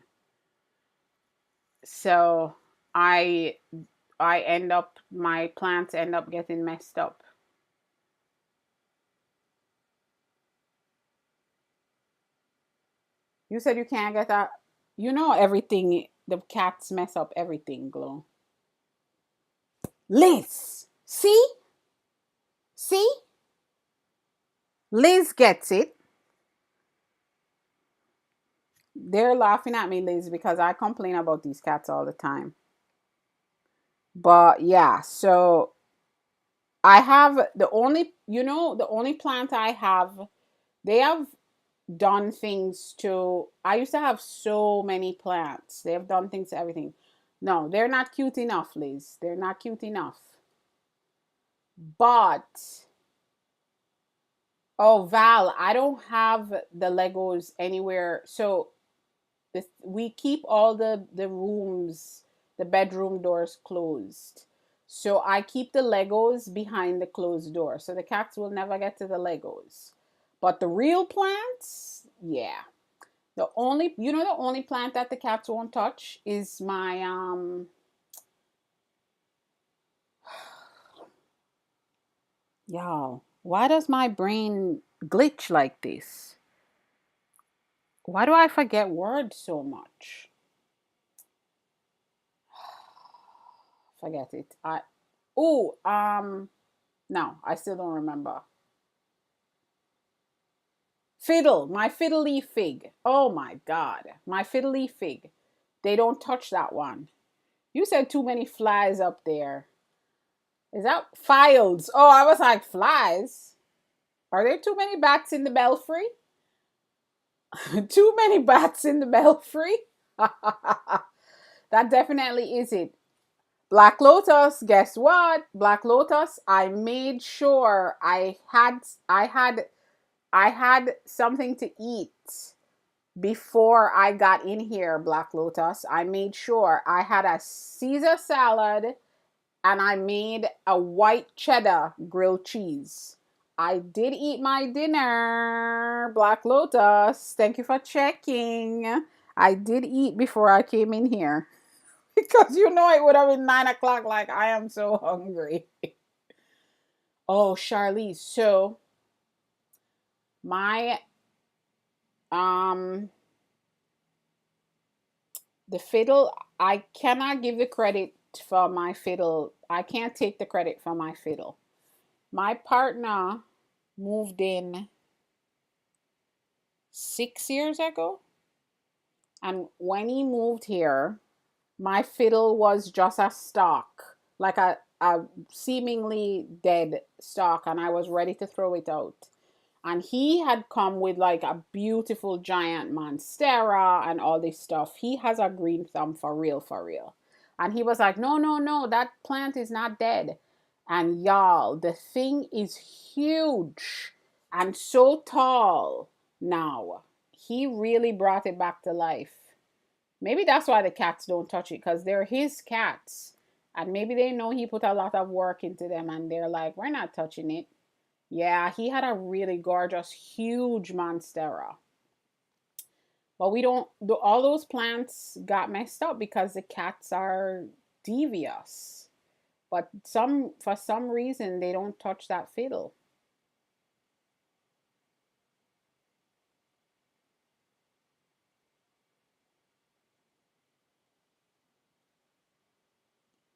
So I I end up my plants end up getting messed up. You said you can't get that. You know everything. The cats mess up everything, Glow. Liz, see, Liz gets it. They're laughing at me, Liz, because I complain about these cats all the time. But yeah, so I have the only plant I have, they have done things to, I used to have so many plants. They have done things to everything. No, they're not cute enough, Liz. They're not cute enough. But, oh, Val, I don't have the Legos anywhere. So we keep all the rooms, the bedroom doors closed. So I keep the Legos behind the closed door. So the cats will never get to the Legos. But the real plants, yeah. The only plant that the cats won't touch is my y'all. Why does my brain glitch like this? Why do I forget words so much? Forget it. Oh, no, I still don't remember. Fiddle, my fiddly fig. Oh my god. My fiddly fig. They don't touch that one. You said too many flies up there. Is that files? Oh, I was like, flies? Are there too many bats in the belfry? Too many bats in the belfry? That definitely is it. Black Lotus, guess what? Black Lotus, I made sure I had something to eat before I got in here, Black Lotus. I made sure I had a Caesar salad and I made a white cheddar grilled cheese. I did eat my dinner, Black Lotus. Thank you for checking. I did eat before I came in here because you know it would have been 9 o'clock. Like, I am so hungry. Oh, Charlize. So, my, um, the fiddle, I cannot give the credit for my fiddle. I can't take the credit for my fiddle. My partner moved in 6 years ago. And when he moved here, my fiddle was just a stock, like a seemingly dead stock, and I was ready to throw it out. And he had come with like a beautiful giant monstera and all this stuff. He has a green thumb for real, for real. And he was like, no, no, no, that plant is not dead. And y'all, the thing is huge and so tall now. He really brought it back to life. Maybe that's why the cats don't touch it because they're his cats. And maybe they know he put a lot of work into them and they're like, we're not touching it. Yeah, he had a really gorgeous, huge monstera. But we don't, all those plants got messed up because the cats are devious. But for some reason, they don't touch that fiddle.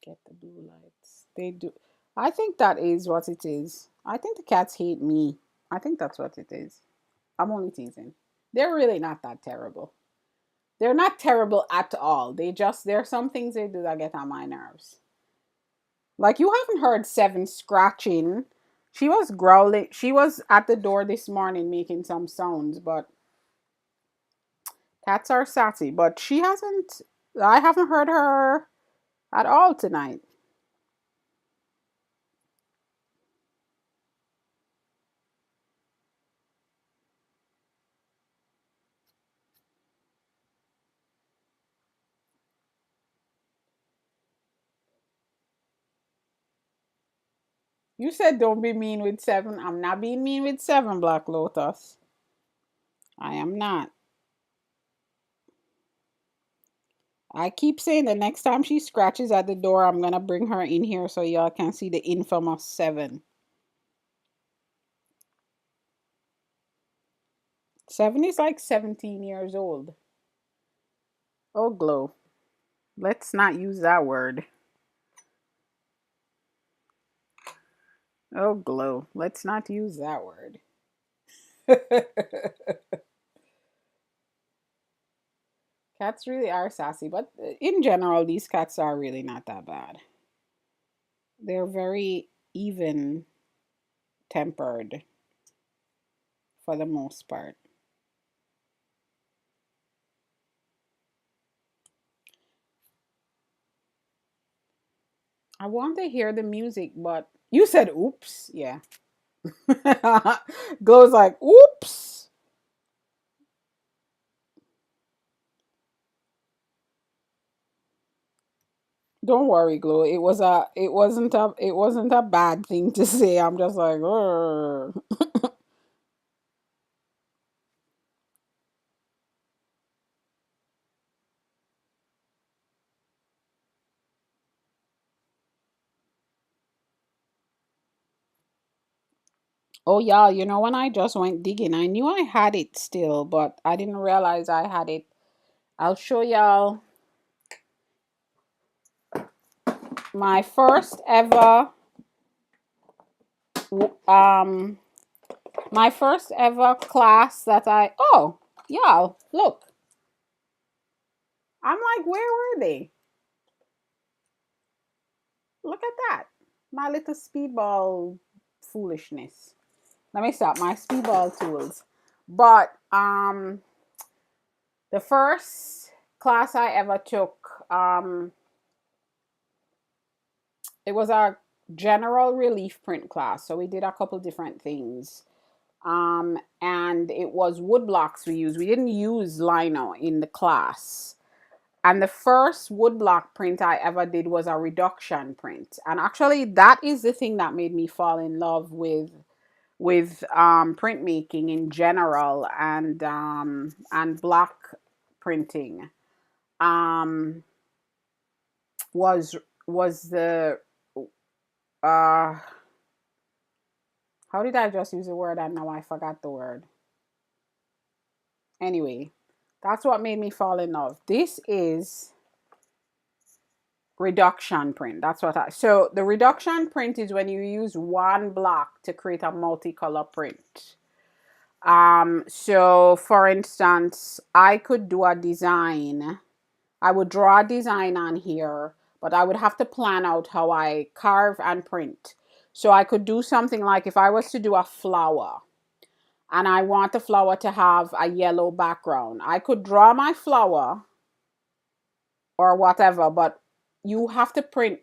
Get the blue lights. They do. I think that is what it is. I think the cats hate me. I think that's what it is. I'm only teasing. They're really not that terrible. They're not terrible at all. There are some things they do that get on my nerves. Like you haven't heard Seven scratching. She was growling. She was at the door this morning making some sounds, but cats are sassy. But she hasn't. I haven't heard her at all tonight. You said don't be mean with Seven. I'm not being mean with Seven, Black Lotus. I am not. I keep saying the next time she scratches at the door, I'm gonna bring her in here so y'all can see the infamous Seven. Seven is like 17 years old. Oh, glow. Let's not use that word. Oh, glow. Let's not use that word. Cats really are sassy, but in general, these cats are really not that bad. They're very even tempered for the most part. I want to hear the music, but you said oops. Yeah. Glow's like, oops. Don't worry, Glow. It wasn't a bad thing to say. I'm just like, "Urgh." Oh y'all, you know when I just went digging, I knew I had it still, but I didn't realize I had it. I'll show y'all my first ever um my first ever class that I oh y'all look. I'm like, where were they? Look at that. My little speedball foolishness. Let me stop my speedball tools. But the first class I ever took, it was a general relief print class. So we did a couple different things. And it was wood blocks we used. We didn't use lino in the class. And the first woodblock print I ever did was a reduction print. And actually that is the thing that made me fall in love with printmaking in general and block printing. Um was was the uh how did I just use the word and now I forgot the word. Anyway, that's what made me fall in love. This is reduction print. That's what I so the reduction print is when you use one block to create a multicolor print. So for instance, I could do a design. I would draw a design on here, but I would have to plan out how I carve and print. So I could do something like if I was to do a flower and I want the flower to have a yellow background, I could draw my flower or whatever, but you have to print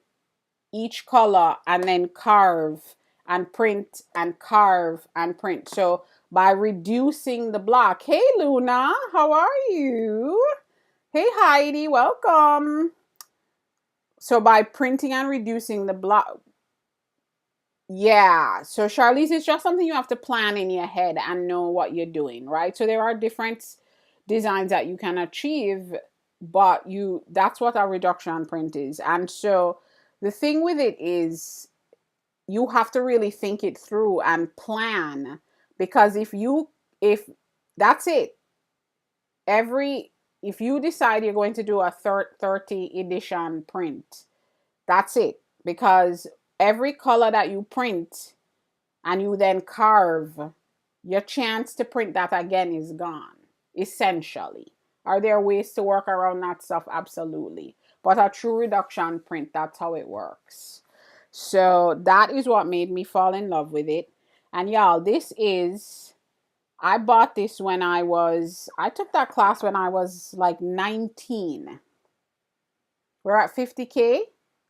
each color and then carve and print and carve and print. So by reducing the block, hey Luna, how are you? Hey Heidi, welcome. So by printing and reducing the block, yeah. So Charlize, it's just something you have to plan in your head and know what you're doing, right? So there are different designs that you can achieve, but that's what a reduction print is. And so the thing with it is you have to really think it through and plan because if that's it every if you decide you're going to do a 30 edition print That's it. Because every color that you print and you then carve, your chance to print that again is gone, essentially. Are there ways to work around that stuff? Absolutely. But a true reduction print, that's how it works. So that is what made me fall in love with it. And y'all, I bought this when I took that class when I was like 19. We're at 50K.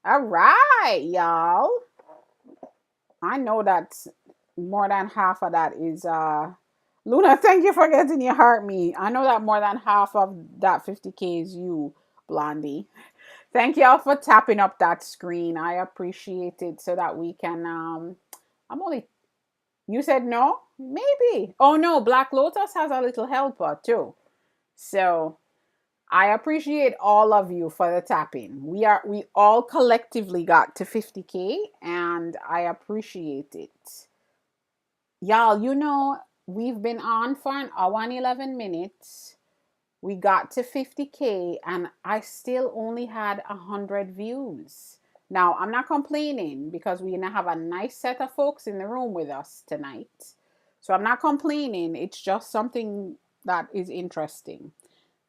All right, y'all. I know that more than half of that is Luna, thank you for getting your heart me. I know that more than half of that 50K is you, Blondie. Thank y'all for tapping up that screen. I appreciate it so that we can I'm only you said no? Maybe. Oh no, Black Lotus has a little helper too. So I appreciate all of you for the tapping. We all collectively got to 50K and I appreciate it. Y'all, we've been on for an hour and 11 minutes. We got to 50K and I still only had 100 views. Now, I'm not complaining because we now have a nice set of folks in the room with us tonight. So I'm not complaining. It's just something that is interesting.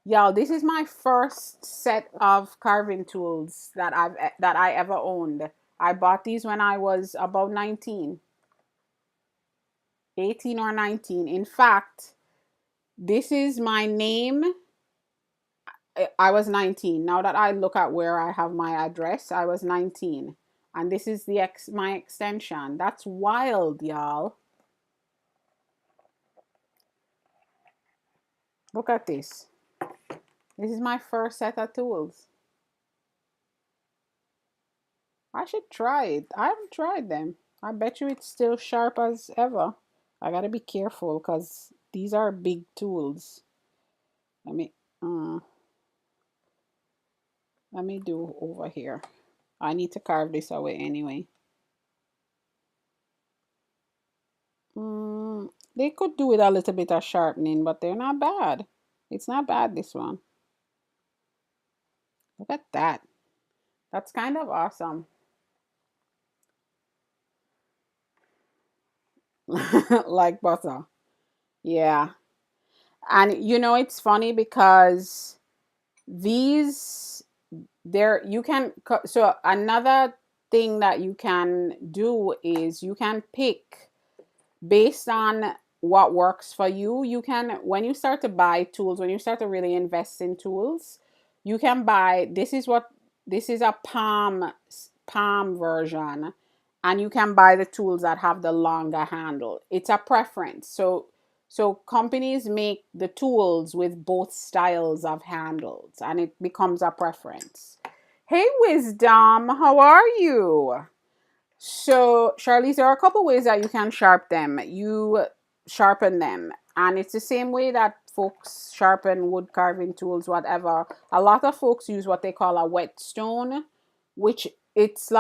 Y'all, this is my first set of carving tools that I ever owned. I bought these when I was about 19, 18 or 19. In fact, this is my name. I was 19. Now that I look at where I have my address, I was 19. And this is my extension. That's wild, y'all. Look at this. This is my first set of tools. I should try it. I haven't tried them. I bet you it's still sharp as ever. I gotta be careful because these are big tools. Let me uh, let me do over here. I need to carve this away anyway. They could do with a little bit of sharpening, but they're not bad. It's not bad, this one. Look at that. That's kind of awesome. Like butter. Yeah. And it's funny because these there you can so another thing that you can do is you can pick based on what works for you. You can, when you start to buy tools, when you start to really invest in tools, you can buy, this is a palm version, and you can buy the tools that have the longer handle. It's a preference. So companies make the tools with both styles of handles and it becomes a preference. Hey Wisdom, how are you? So, Charlize, there are a couple ways that you can sharpen them. You sharpen them, and it's the same way that folks sharpen wood carving tools, whatever. A lot of folks use what they call a whetstone, which it's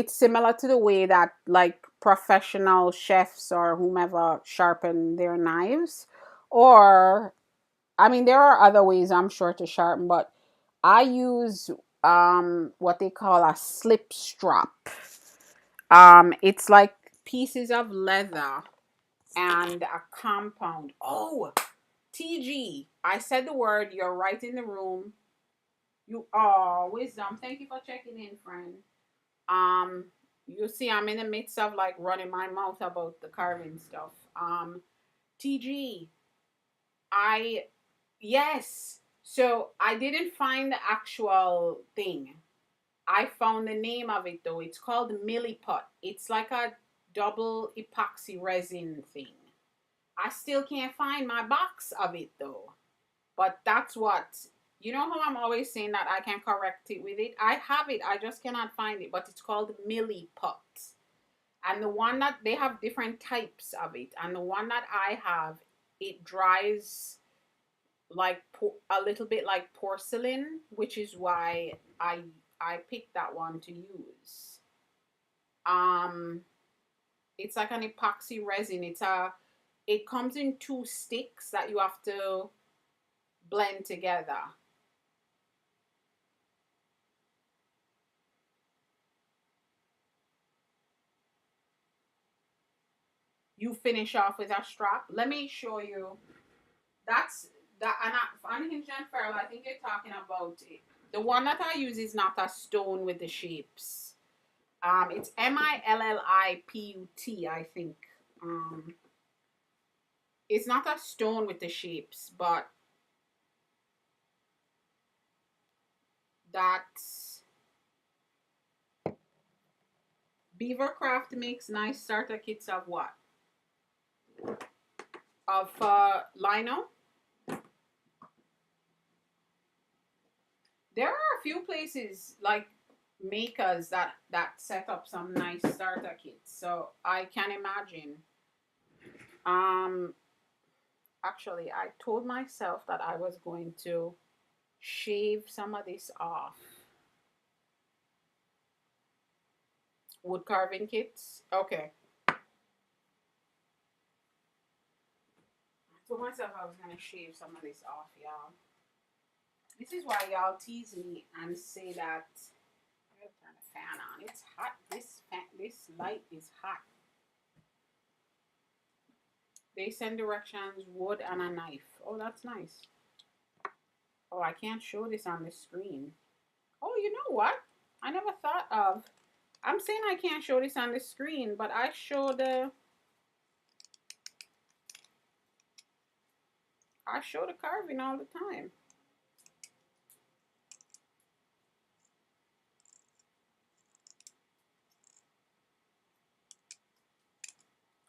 similar to the way that like professional chefs or whomever sharpen their knives. Or, I mean, there are other ways I'm sure to sharpen, but I use what they call a slip strap. It's like pieces of leather and a compound. Oh, TG. I said the word. You're right in the room. You are wisdom. Thank you for checking in, friend. Um, you see, I'm in the midst of like running my mouth about the carving stuff. TG. I yes. So I didn't find the actual thing. I found the name of it though. It's called Milliput. It's like a double epoxy resin thing. I still can't find my box of it though. But that's what, how I'm always saying that I can correct it with it? I have it, I just cannot find it. But it's called Milliput. And the one that they have different types of it. And the one that I have, it dries like a little bit like porcelain, which is why I picked that one to use. Um, it's like an epoxy resin. It comes in two sticks that you have to blend together. you finish off with a strap. Let me show you. That's that. And unhinged and ferrule, I think you're talking about it. The one that I use is not a stone with the shapes. It's Milliput, I think. Um, it's not a stone with the shapes, but that's Beavercraft makes nice starter kits of what? Of lino. There are a few places like makers that set up some nice starter kits, so I can imagine. Um, Actually, I told myself that I was going to shave some of this off. Wood carving kits. Okay. I told myself I was gonna shave some of this off, y'all. This is why y'all tease me and say that. I'm gonna turn the fan on. It's hot. This light is hot. They send directions, wood and a knife. Oh, that's nice. Oh, I can't show this on the screen. Oh, you know what? I never thought of. I'm saying I can't show this on the screen, but I show the carving all the time.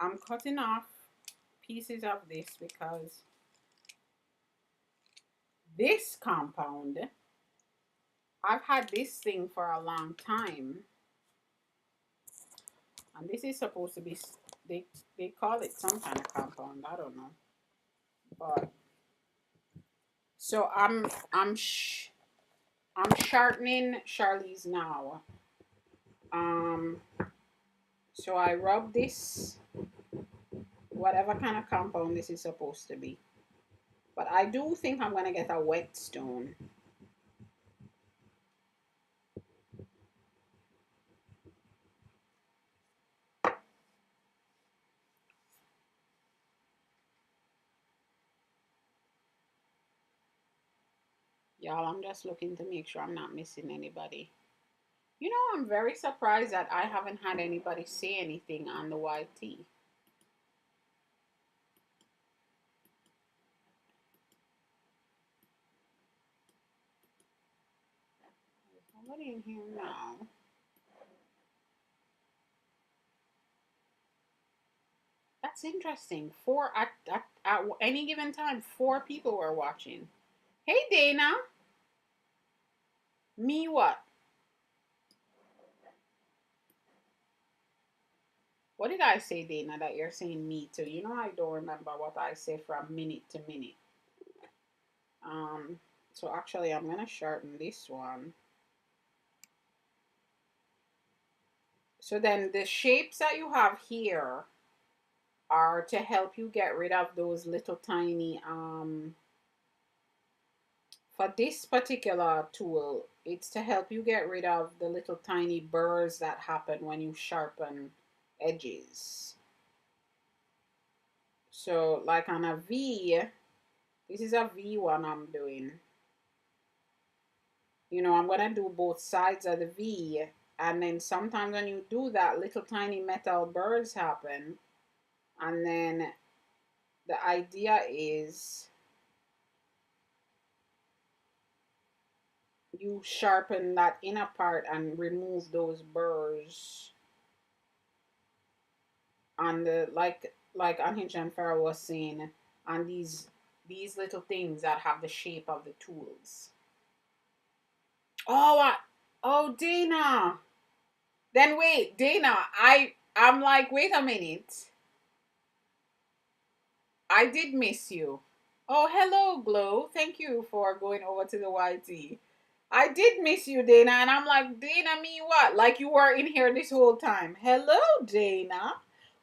I'm cutting off pieces of this because this compound, I've had this thing for a long time. And this is supposed to be, they call it some kind of compound. I don't know. But, so I'm sharpening Charlie's now. So I rub this, whatever kind of compound this is supposed to be. But I do think I'm going to get a whetstone. Y'all, I'm just looking to make sure I'm not missing anybody. You know, I'm very surprised that I haven't had anybody say anything on the YT. There's nobody in here now. That's interesting. At any given time, 4 people were watching. Hey, Dana. Me what? What did I say, Dana, that you're saying me too? You know I don't remember what I say from minute to minute. So actually I'm gonna sharpen this one. So then the shapes that you have here are to help you get rid of those little tiny for this particular tool, it's to help you get rid of the little tiny burrs that happen when you sharpen edges. So like on a V, this is a V one I'm doing. You know, I'm gonna do both sides of the V, and then sometimes when you do that, little tiny metal burrs happen, and then the idea is you sharpen that inner part and remove those burrs on the like Unhinged and Farrah was saying, on these little things that have the shape of the tools. Oh, oh, Dana. Then wait, Dana. I'm like, wait a minute. I did miss you. Oh, hello, Glow. Thank you for going over to the YT. I did miss you, Dana, and I'm like, Dana, me what? Like you were in here this whole time. Hello, Dana.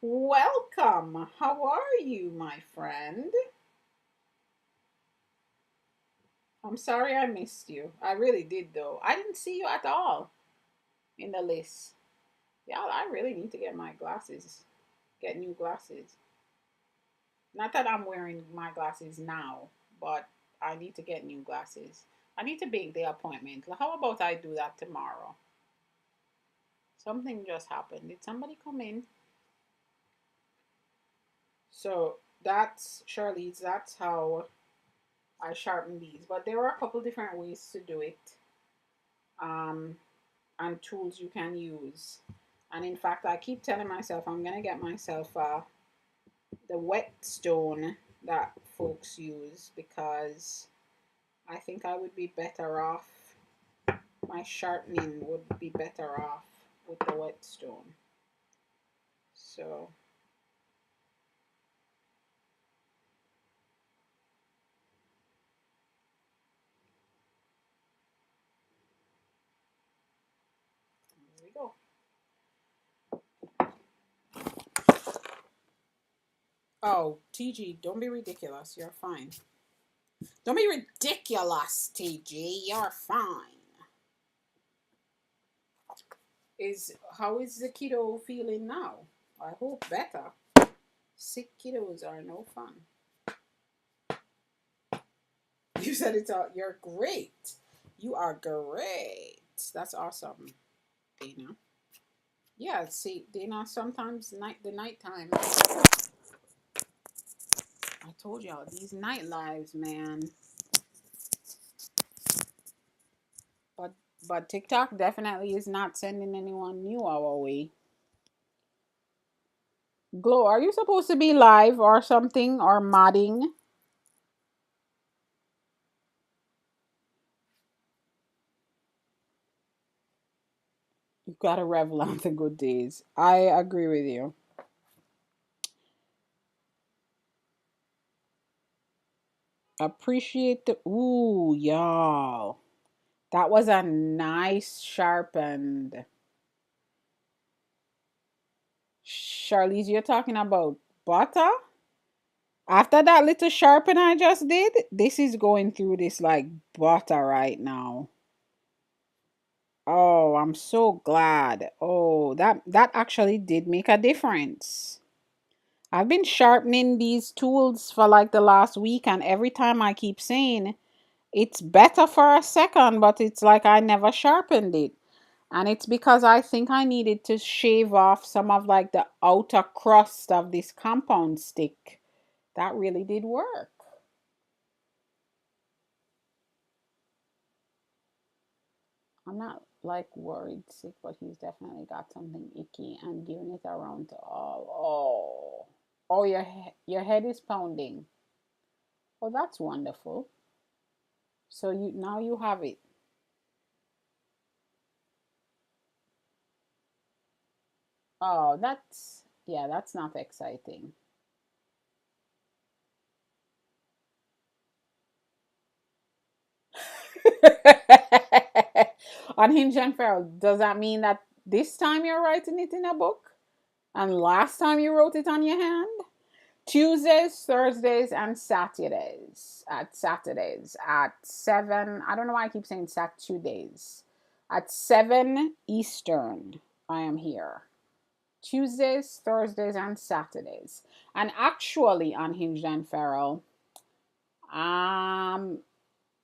Welcome. How are you, my friend? I'm sorry I missed you. I really did, though. I didn't see you at all in the list. Yeah, I really need to get my glasses. Get new glasses. Not that I'm wearing my glasses now, but I need to get new glasses. I need to make the appointment. How about I do that tomorrow? Something just happened. Did somebody come in? So that's Charlize. That's how I sharpen these. But there are a couple different ways to do it, um, and tools you can use. And in fact, I keep telling myself I'm gonna get myself the whetstone that folks use because I think I would be better off. My sharpening would be better off with the whetstone. So there we go. Oh, TG, don't be ridiculous. You're fine. Don't be ridiculous, TG. You're fine. Is how is the kiddo feeling now? I hope better. Sick kiddos are no fun. You said it's all. You're great. You are great. That's awesome, Dana. Yeah, see, Dana. Sometimes the nighttime. I told y'all these night lives, man. But but TikTok definitely is not sending anyone new our way. Glow, are you supposed to be live or something or modding? You gotta revel on the good days. I agree with you. Appreciate the ooh, y'all. That was a nice sharpened. Charlize, you're talking about butter? After that little sharpen I just did, this is going through this like butter right now. Oh, I'm so glad. Oh, that actually did make a difference. I've been sharpening these tools for like the last week, and every time I keep saying it's better for a second, but it's like I never sharpened it. And it's because I think I needed to shave off some of like the outer crust of this compound stick. That really did work. I'm not like worried sick, but he's definitely got something icky and giving it around to all. Oh, oh, your head is pounding. Oh, that's wonderful. So you now you have it. Oh, that's yeah, that's not exciting. Unhinged and feral. Does that mean that this time you're writing it in a book, and last time you wrote it on your hand? Tuesdays, Thursdays, and Saturdays at 7. I don't know why I keep saying Saturdays. At 7 Eastern, I am here. Tuesdays, Thursdays, and Saturdays. And actually, Unhinged and Feral, um,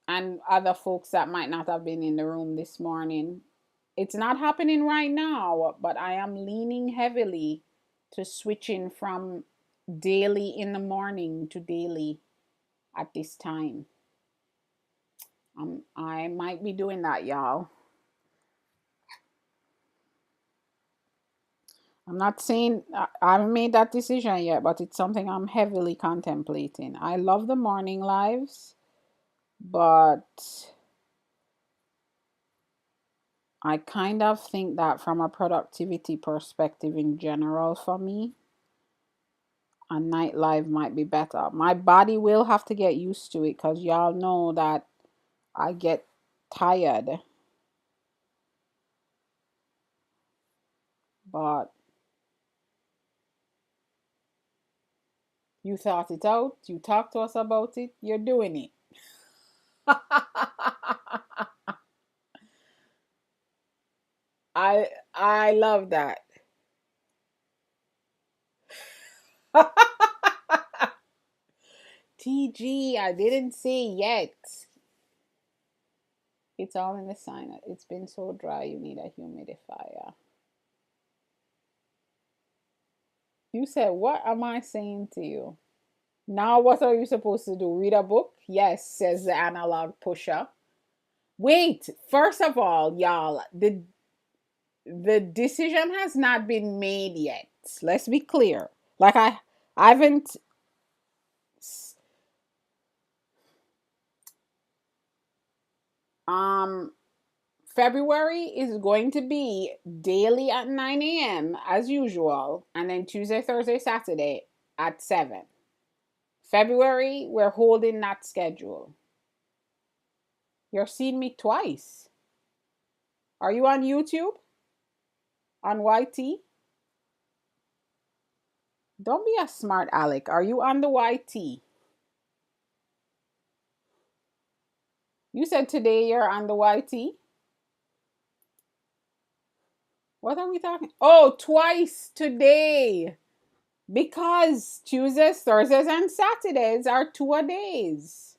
and other folks that might not have been in the room this morning, it's not happening right now, but I am leaning heavily to switching from daily in the morning to daily at this time. I might be doing that, y'all. I'm not saying I haven't made that decision yet, but it's something I'm heavily contemplating. I love the morning lives, but I kind of think that from a productivity perspective in general for me, a night live might be better. My body will have to get used to it because y'all know that I get tired, but you thought it out, you talked to us about it, you're doing it. I love that. TG, I didn't say yet. It's all in the sign. It's been so dry, you need a humidifier. You said, what am I saying to you? Now, what are you supposed to do? Read a book? Yes, says the analog pusher. Wait, first of all, y'all, the decision has not been made yet. Let's be clear. Like I haven't um February is going to be daily at 9 a.m. as usual, and then Tuesday, Thursday, Saturday at 7. February, we're holding that schedule. You're seeing me twice. Are you on YouTube? On YT? Don't be a smart Alec. Are you on the YT? You said today you're on the YT? What are we talking? Oh, twice today. Because Tuesdays, Thursdays, and Saturdays are 2 days.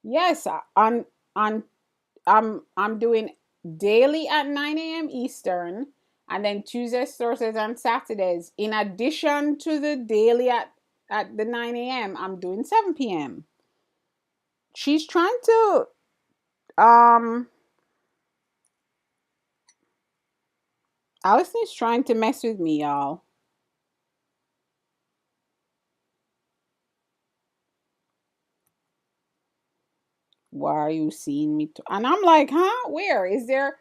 Yes, on I'm doing daily at 9 a.m. Eastern, and then Tuesdays, Thursdays, and Saturdays. In addition to the daily at the 9 a.m., I'm doing 7 p.m. She's trying to Allison is trying to mess with me, y'all. Why are you seeing me? And I'm like, huh? Where is there?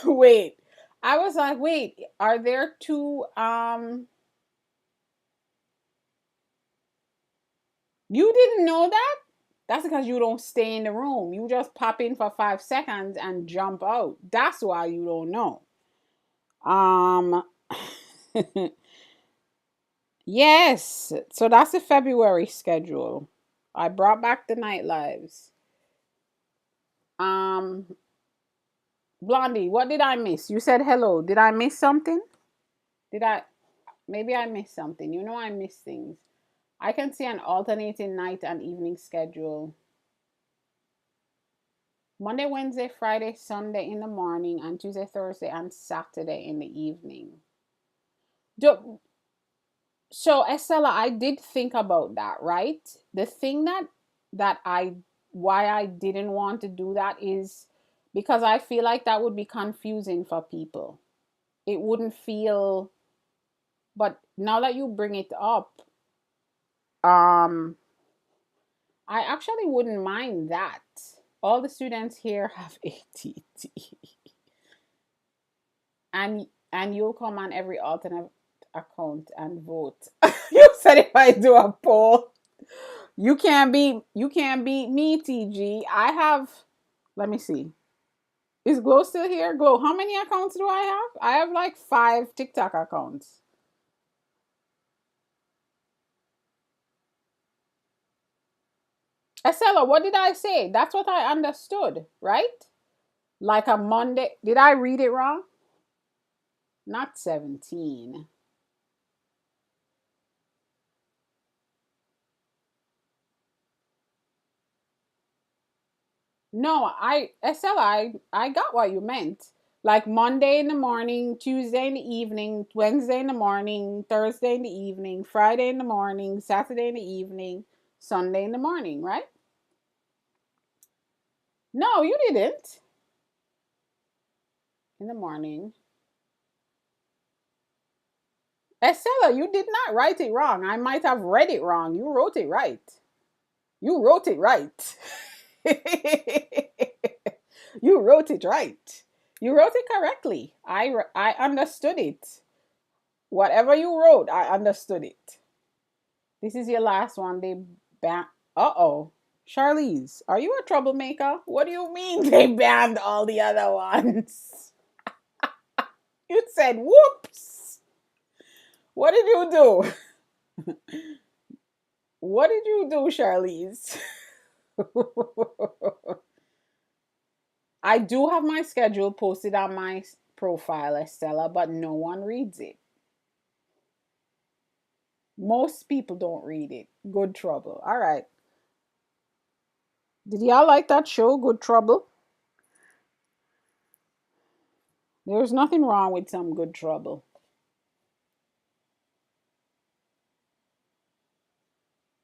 Wait. I was like, wait, are there two? You didn't know that? That's because you don't stay in the room. You just pop in for 5 seconds and jump out. That's why you don't know. Um, yes. So that's the February schedule. I brought back the night lives. Um, Blondie, what did I miss? You said hello. Did I miss something? Did I? Maybe I missed something. You know, I miss things. I can see an alternating night and evening schedule. Monday, Wednesday, Friday, Sunday in the morning, and Tuesday, Thursday, and Saturday in the evening. So, Estella, I did think about that, right? The thing that I why I didn't want to do that is because I feel like that would be confusing for people. It wouldn't feel, but now that you bring it up, um I actually wouldn't mind that. All the students here have ATT. And you'll come on every alternate account and vote. You said if I do a poll, you can't beat me, TG. I have, let me see. Is Glow still here? Glow, how many accounts do I have? I have like 5 TikTok accounts. Estella, what did I say? That's what I understood, right? Like a Monday. Did I read it wrong? Not 17. No, Estella, I got what you meant. Like Monday in the morning, Tuesday in the evening, Wednesday in the morning, Thursday in the evening, Friday in the morning, Saturday in the evening, Sunday in the morning, right? No, you didn't. In the morning. Estella, you did not write it wrong. I might have read it wrong. You wrote it right. You wrote it right. You wrote it right. You wrote it correctly. I understood it. Whatever you wrote, I understood it. This is your last one. They ban. Uh-oh. Charlize, are you a troublemaker? What do you mean they banned all the other ones? You said, whoops. What did you do? What did you do, Charlize? I do have my schedule posted on my profile, Estella, but no one reads it. Most people don't read it. Good Trouble. All right. Did y'all like that show, Good Trouble? There's nothing wrong with some Good Trouble.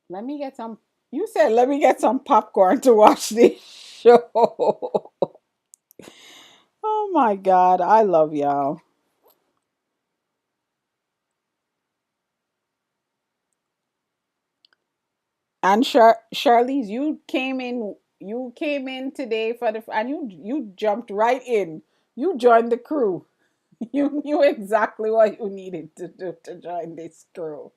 Let me get some. You said, let me get some popcorn to watch this show. Oh my God. I love y'all. And Charlize, you came in today for the, and you jumped right in. You joined the crew. You knew exactly what you needed to do to join this crew.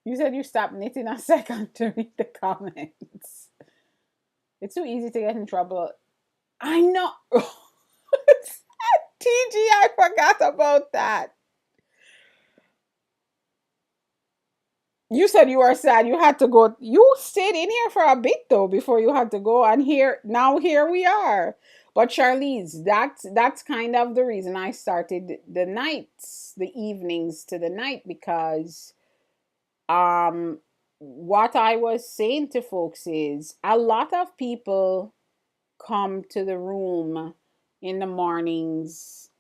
You said you stopped knitting a second to read the comments. It's too easy to get in trouble. I know. TG, I forgot about that. You said you were sad. You had to go. You stayed in here for a bit though before you had to go. And here we are. But Charlize, that's kind of the reason I started the nights, the evenings to the night, because um what I was saying to folks is a lot of people come to the room in the mornings,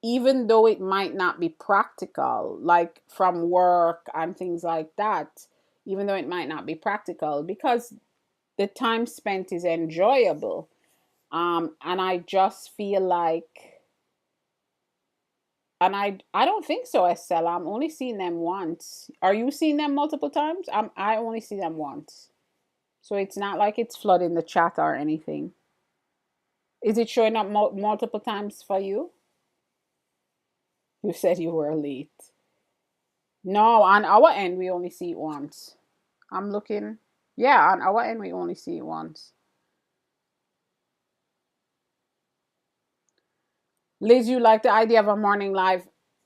even though it might not be practical, like from work and things like that, even though it might not be practical, because the time spent is enjoyable. And I just feel like, and I don't think so, Estelle. I'm only seeing them once. Are you seeing them multiple times? I only see them once. So it's not like it's flooding the chat or anything. Is it showing up multiple times for you? You said you were late. No, on our end we only see it once. I'm looking. Yeah, on our end we only see it once. Liz, you like the idea of a morning live?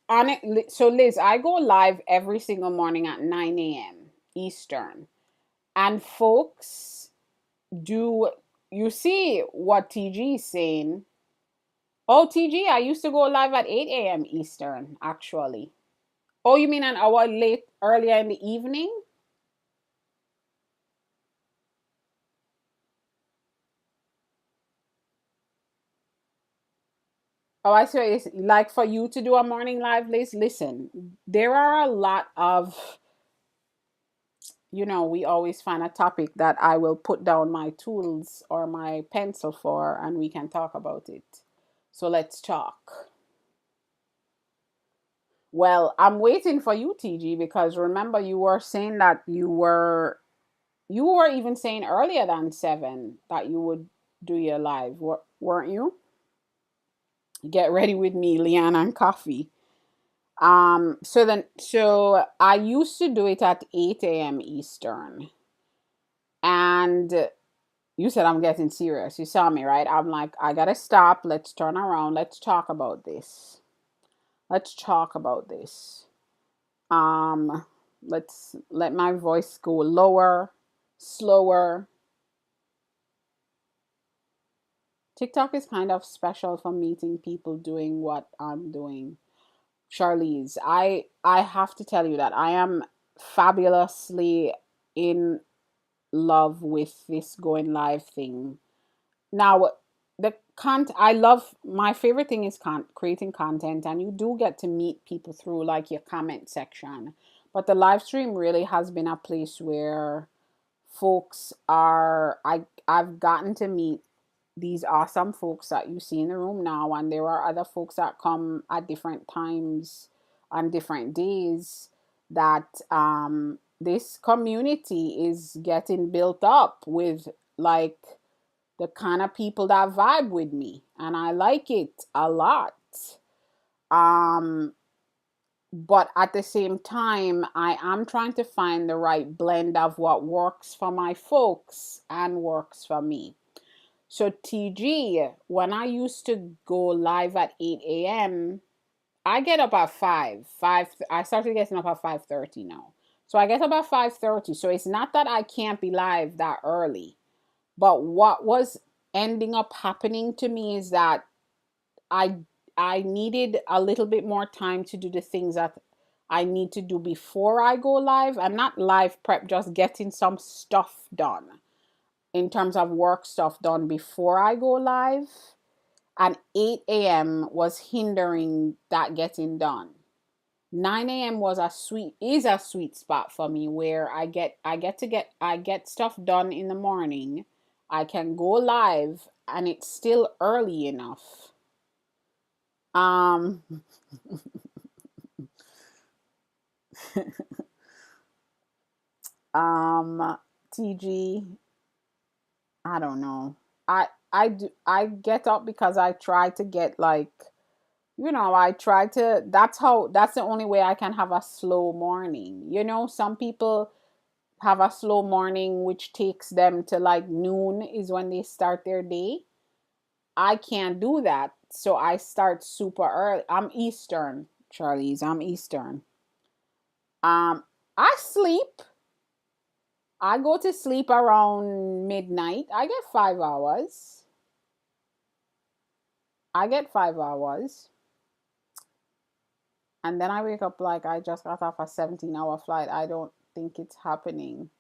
On it. So Liz, I go live every single morning at 9 a.m. Eastern, and folks do. You see what TG is saying? Oh, TG, I used to go live at 8 a.m. Eastern, actually. Oh, you mean an hour late, earlier in the evening? Oh, I see. It's like for you to do a morning live, Liz. Listen, there are a lot of, we always find a topic that I will put down my tools or my pencil for, and we can talk about it. So let's talk. Well, I'm waiting for you, TG, because remember you were saying that you were even saying earlier than 7 that you would do your live, weren't you? Get ready with me, Leanna and Coffee. So I used to do it at 8 a.m. Eastern. And you said I'm getting serious. You saw me, right? I'm like, I gotta stop. Let's turn around. Let's talk about this. Let's talk about this. Um, let's let my voice go lower, slower. TikTok is kind of special for meeting people doing what I'm doing. Charlize, I have to tell you that I am fabulously in love with this going live thing. Now, I love, my favorite thing is creating content, and you do get to meet people through like your comment section. But the live stream really has been a place where folks are, I've gotten to meet these awesome folks that you see in the room now, and there are other folks that come at different times on different days, that this community is getting built up with, like, the kind of people that vibe with me, and I like it a lot. um but at the same time, I am trying to find the right blend of what works for my folks and works for me. So TG, when I used to go live at 8 a.m., I get up at 5. 5 I started getting up at 5:30 now. So I get up at 5:30. So it's not that I can't be live that early. But what was ending up happening to me is that I I needed a little bit more time to do the things that I need to do before I go live. I'm not live prep, just getting some stuff done in terms of work stuff done before I go live. And 8 a.m. was hindering that getting done. 9 a.m. was a sweet spot for me where I get stuff done in the morning. I can go live and it's still early enough. Um um TG, I don't know. I get up because I try to get like, I try to, that's the only way I can have a slow morning. Some people have a slow morning which takes them to like noon is when they start their day. I can't do that. So I start super early. I'm Eastern, Charlize. I'm Eastern. Um I sleep. I go to sleep around midnight. I get 5 hours. I get 5 hours. And then I wake up like I just got off a 17-hour flight. I don't think it's happening.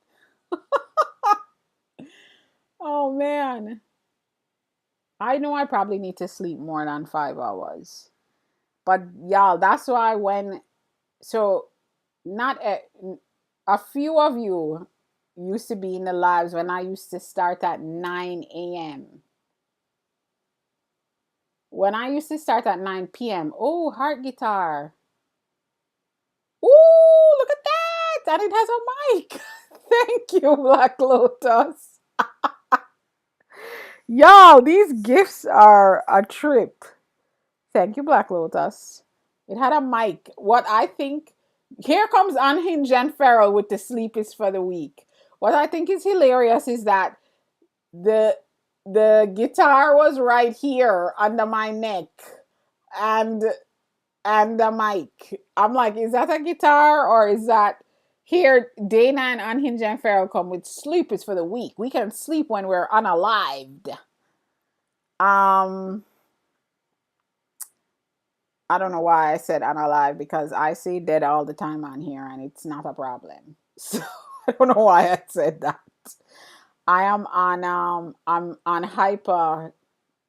Oh man. I know I probably need to sleep more than 5 hours. But y'all, that's why so not a few of you used to be in the lives when I used to start at 9 a.m. When I used to start at 9 p.m. Oh, heart guitar. Ooh, look at that. And it has a mic. Thank you, Black Lotus. Y'all, these gifts are a trip. Thank you, Black Lotus. It had a mic. What I think, here comes Unhinged and Feral with the sleep is for the week. What I think is hilarious is that the the guitar was right here under my neck, and the mic. I'm like, is that a guitar or is that here? Dana and Unhinged and Feral come with sleep is for the week. We can sleep when we're unalived. Um, I don't know why I said unalive because I say dead all the time on here and it's not a problem. So I don't know why I said that. I'm on hyper.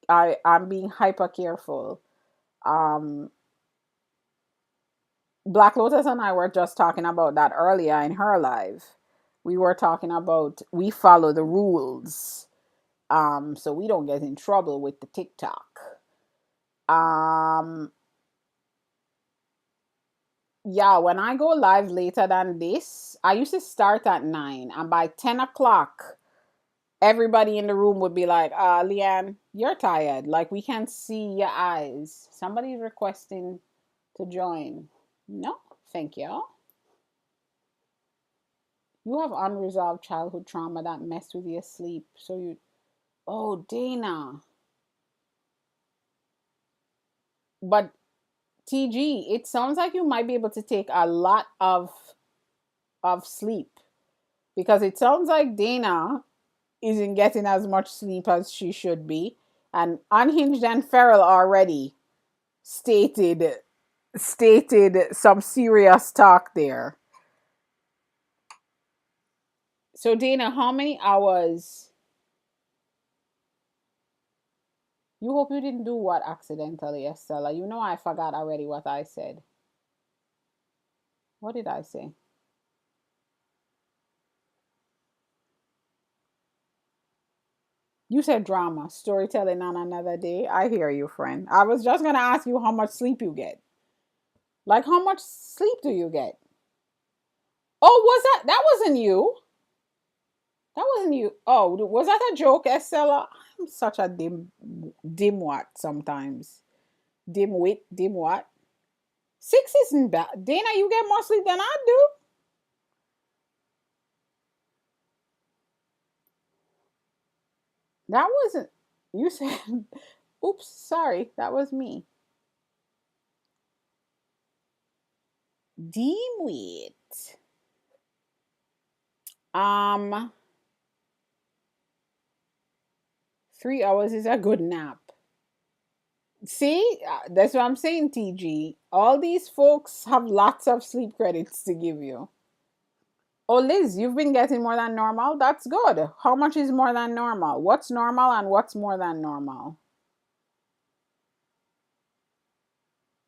I'm being hyper careful. Um Black Lotus and I were just talking about that earlier in her live. We were talking about we follow the rules. So we don't get in trouble with the TikTok. Um yeah, when I go live later than this, I used to start at 9, and by 10 o'clock, everybody in the room would be like, Leanne, you're tired. Like, we can see your eyes. Somebody's requesting to join. No, thank you. You have unresolved childhood trauma that messed with your sleep. So you, oh, Dana. But TG, it sounds like you might be able to take a lot of sleep because it sounds like Dana isn't getting as much sleep as she should be. And Unhinged and Feral already stated some serious talk there. So Dana, how many hours? You hope you didn't do what accidentally, Estella. You know I forgot already what I said. What did I say? You said drama, storytelling on another day. I hear you, friend. I was just gonna ask you how much sleep you get. Like how much sleep do you get? Oh, was that wasn't you? That wasn't you. Oh, was that a joke, Estella? I'm such a dimwat sometimes. Dimwit, dimwat. Six isn't bad. Dana, you get more sleep than I do. That wasn't. You said. Oops, sorry. That was me. Dimwit. Um, 3 hours is a good nap. See, that's what I'm saying, TG. All these folks have lots of sleep credits to give you. Oh, Liz, you've been getting more than normal. That's good. How much is more than normal? What's normal and what's more than normal?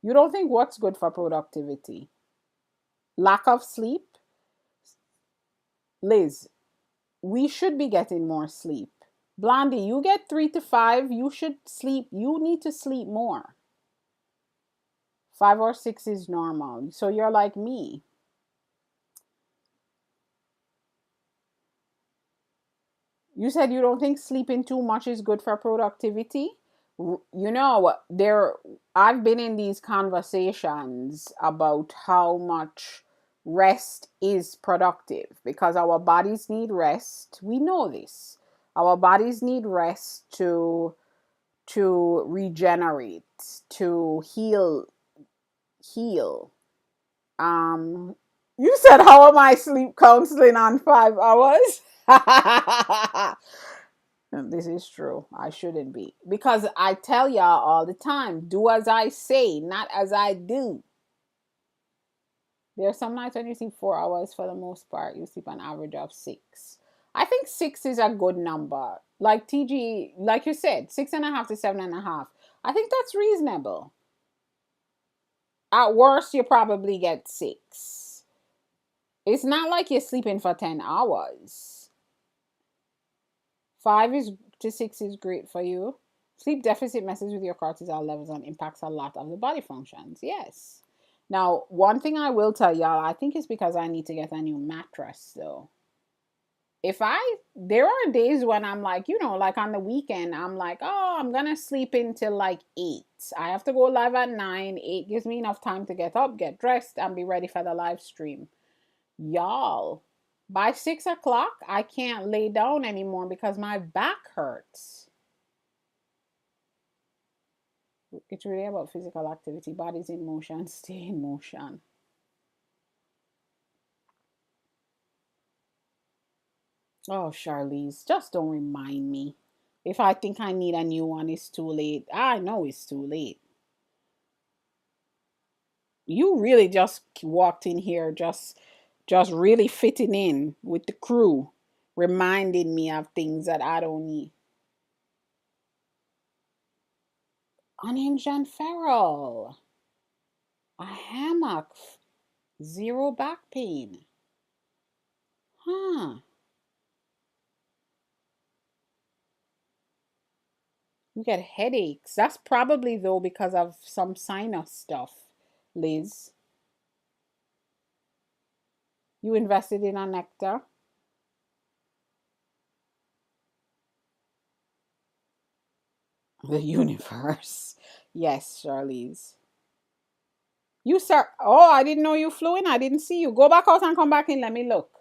You don't think what's good for productivity? Lack of sleep? Liz, we should be getting more sleep. Blondie, you get 3 to 5. You should sleep. You need to sleep more. 5 or 6 is normal. So you're like me. You said you don't think sleeping too much is good for productivity. You know, I've been in these conversations about how much rest is productive because our bodies need rest. We know this. Our bodies need rest to regenerate, to heal. Um, you said, how am I sleep counseling on 5 hours? This is true. I shouldn't be. Because I tell y'all all the time, do as I say, not as I do. There are some nights when you sleep 4 hours for the most part. You sleep an average of 6. I think 6 is a good number. Like TG, like you said, 6.5 to 7.5. I think that's reasonable. At worst, you probably get 6. It's not like you're sleeping for 10 hours. 5 to 6 is great for you. Sleep deficit messes with your cortisol levels and impacts a lot of the body functions. Yes. Now, one thing I will tell y'all, I think it's because I need to get a new mattress though. There are days when I'm like, like on the weekend, I'm like, oh, I'm gonna sleep until like 8. I have to go live at 9. 8 gives me enough time to get up, get dressed, and be ready for the live stream. Y'all, by 6 o'clock, I can't lay down anymore because my back hurts. It's really about physical activity. Body's in motion, stay in motion. Oh, Charlize, just don't remind me. If I think I need a new one, it's too late. I know it's too late. You really just walked in here just really fitting in with the crew, reminding me of things that I don't need. Unhinged and feral. A hammock. Zero back pain. Huh. You get headaches. That's probably though because of some sinus stuff, Liz. You invested in a nectar. The universe. Yes, Charlize. You sir. Oh, I didn't know you flew in. I didn't see you. Go back out and come back in. Let me look.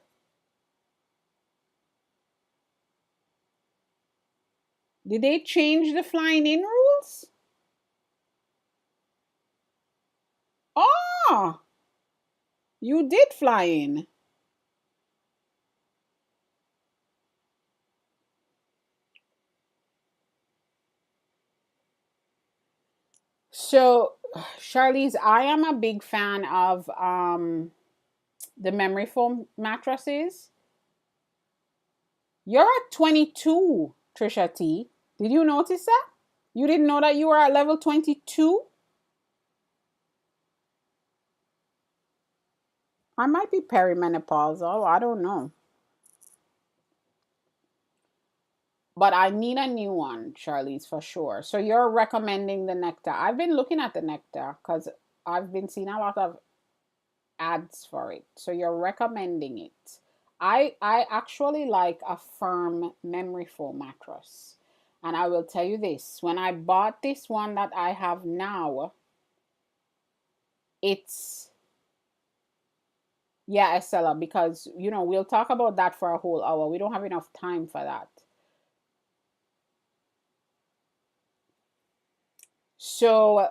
Did they change the flying in rules? Oh, you did fly in. So, Charlize, I am a big fan of the memory foam mattresses. You're at 22, Trisha T. Did you notice that? You didn't know that you were at level 22? I might be perimenopausal. I don't know. But I need a new one, Charlize, for sure. So you're recommending the nectar. I've been looking at the nectar because I've been seeing a lot of ads for it. So you're recommending it. I actually like a firm memory foam mattress. And I will tell you this, when I bought this one that I have now, it's yeah, Estella, because we'll talk about that for a whole hour. We don't have enough time for that. So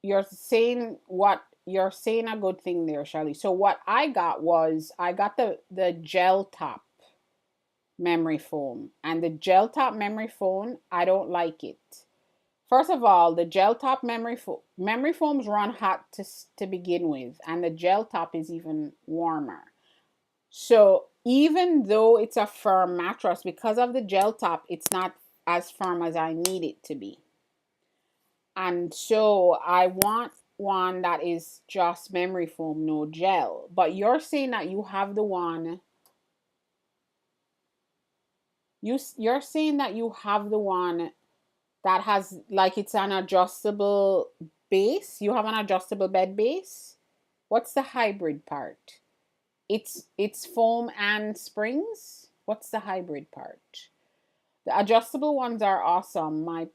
you're saying a good thing there, Shelly. So what I got was I got the gel top memory foam, and the gel top memory foam, I don't like it. First of all, the gel top memory foams run hot to begin with, and the gel top is even warmer. So even though it's a firm mattress, because of the gel top, it's not as firm as I need it to be. And so I want one that is just memory foam, no gel. But you're saying that you have the one you're saying that you have the one that has like it's an adjustable base. You have an adjustable bed base. What's the hybrid part? It's foam and springs. What's the hybrid part? The adjustable ones are awesome. My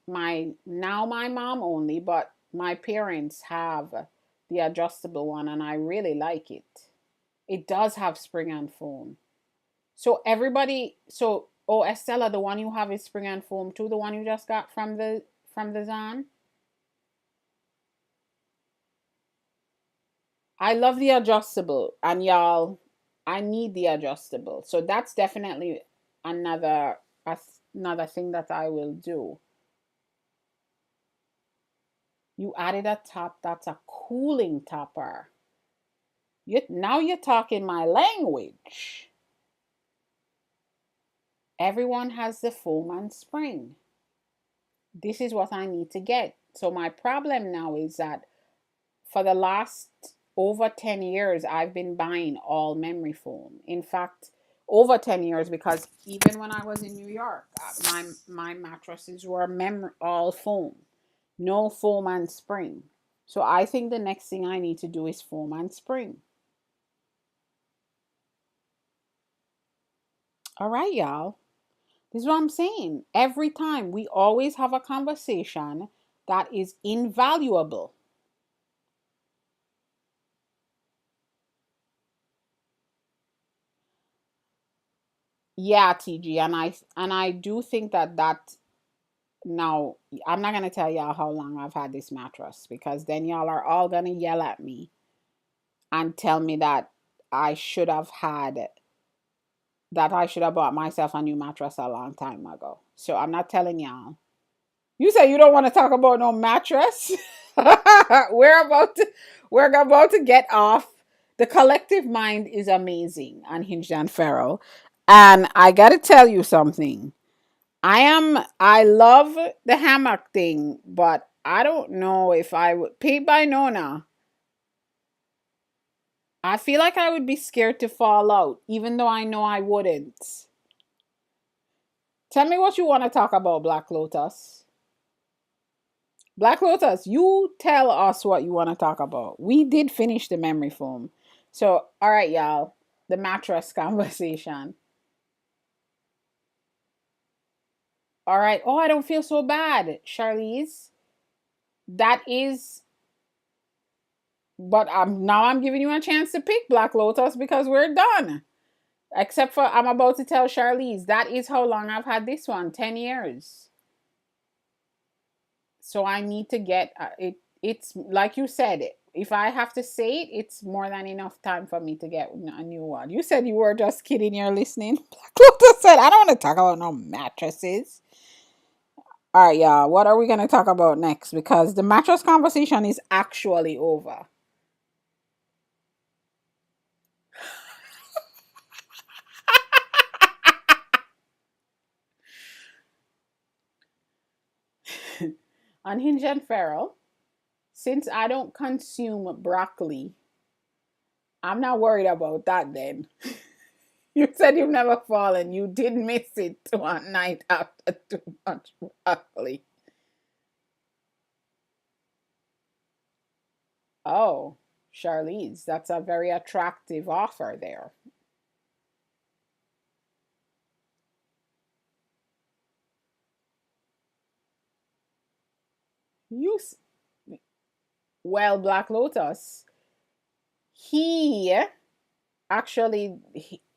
mom only, but my parents have the adjustable one and I really like it. It does have spring and foam. So everybody, so oh Estella, the one you have is spring and foam too. The one you just got from the Zan. I love the adjustable, and y'all, I need the adjustable. So that's definitely another another thing that I will do. You added a top that's a cooling topper. Now you're talking my language. Everyone has the foam and spring. This is what I need to get. So my problem now is that for the last over 10 years, I've been buying all memory foam. In fact, over 10 years, because even when I was in New York, my mattresses were all foam, no foam and spring. So I think the next thing I need to do is foam and spring. All right, y'all. This is what I'm saying. Every time we always have a conversation that is invaluable. Yeah, TG, and I do think that now I'm not gonna tell y'all how long I've had this mattress because then y'all are all gonna yell at me and tell me that I should have had I should have bought myself a new mattress a long time ago. So I'm not telling y'all. You say you don't want to talk about no mattress. we're about to we're about to get off. The collective mind is amazing, Unhinged and Feral. And I gotta tell you something. I love the hammock thing, but I don't know if I would paid by Nona. I feel like I would be scared to fall out, even though I know I wouldn't. Tell me what you want to talk about, Black Lotus. Black Lotus, you tell us what you want to talk about. We did finish the memory foam. So, all right, y'all. The mattress conversation. All right. Oh, I don't feel so bad, Charlize. That is, but now I'm giving you a chance to pick Black Lotus because we're done. Except for I'm about to tell Charlize that is how long I've had this one, 10 years. So I need to get it. It's like you said, if I have to say it, it's more than enough time for me to get a new one. You said you were just kidding, you're listening. Black Lotus said, I don't want to talk about no mattresses. All right, y'all, what are we going to talk about next? Because the mattress conversation is actually over. Unhinged and Feral, since I don't consume broccoli, I'm not worried about that then. You said you've never fallen. You did miss it one night after too much broccoli. Oh, Charlize, that's a very attractive offer there. You, well, Black Lotus, he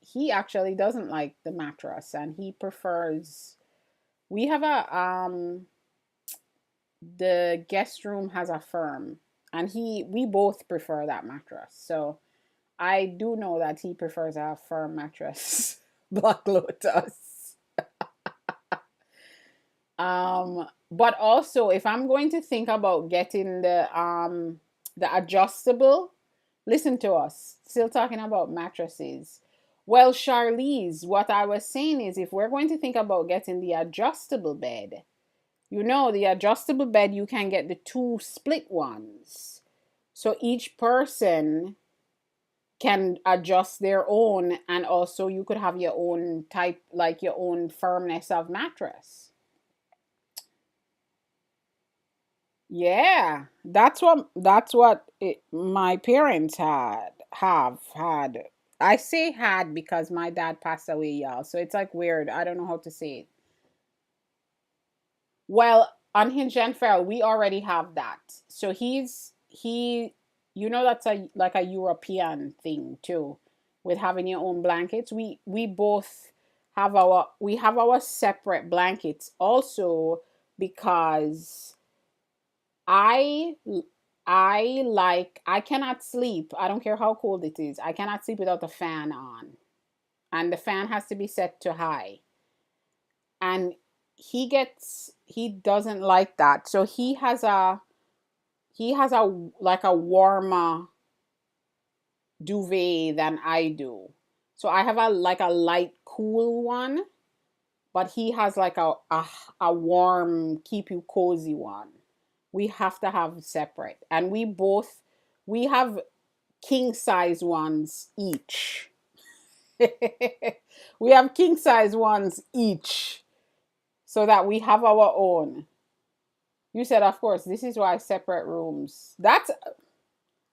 he actually doesn't like the mattress and he prefers. We have a the guest room has a firm, and we both prefer that mattress. So I do know that he prefers a firm mattress. Black Lotus. But also if I'm going to think about getting the adjustable, listen to us, still talking about mattresses. Well, Charlize, what I was saying is if we're going to think about getting the adjustable bed, you know, the adjustable bed, you can get the two split ones. So each person can adjust their own, and also you could have your own type, like your own firmness of mattress. Yeah, my parents have had. I say had because my dad passed away, y'all. So it's like weird. I don't know how to say it. Well, Unhinged and Feral, we already have that. So you know, that's a like a European thing too, with having your own blankets. We both have our separate blankets also because I I cannot sleep. I don't care how cold it is. I cannot sleep without the fan on. And the fan has to be set to high. And he doesn't like that. So he has a like a warmer duvet than I do. So I have a like a light cool one, but he has like a warm keep you cozy one. We have to have separate. And we have king size ones each. We have king size ones each so that we have our own. You said, of course, this is why separate rooms.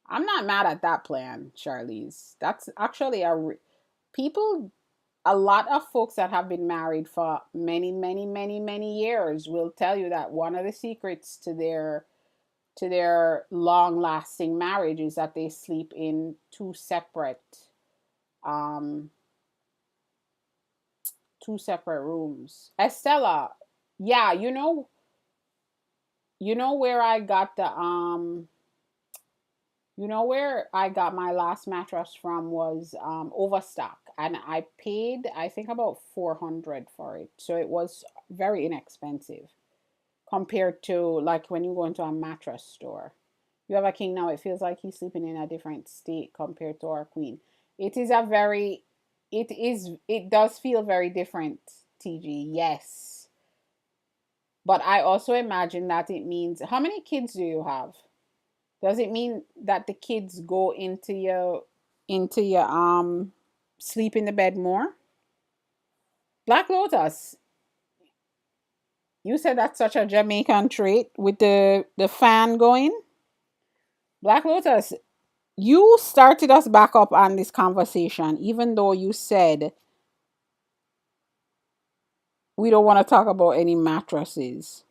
I'm not mad at that plan, Charlize. That's actually people, a lot of folks that have been married for many, many, many, many years will tell you that one of the secrets to their long lasting marriage is that they sleep in um two separate rooms. Estella, yeah, you know where I got the you know where I got my last mattress from was Overstock, and I paid I think about 400 for it. So it was very inexpensive compared to like when you go into a mattress store. You have a king now, it feels like he's sleeping in a different state compared to our queen. It is a very it does feel very different, TG. Yes. But I also imagine that it means, how many kids do you have? Does it mean that the kids go into your sleep in the bed more? Black Lotus, you said that's such a Jamaican trait with the fan going. Black Lotus, you started us back up on this conversation, even though you said we don't want to talk about any mattresses.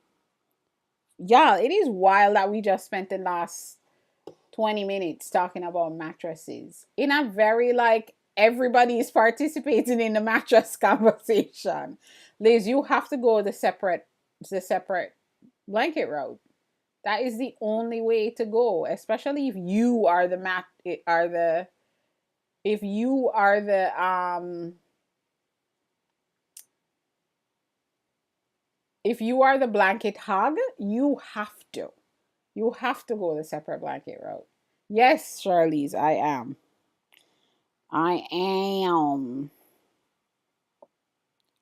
Yeah, it is wild that we just spent the last 20 minutes talking about mattresses in a very like everybody is participating in the mattress conversation. Liz, you have to go the separate blanket route. That is the only way to go, especially if you are the mat are the if you are the if you are the blanket hog, you have to go the separate blanket route. Yes, Charlize, I am. I am.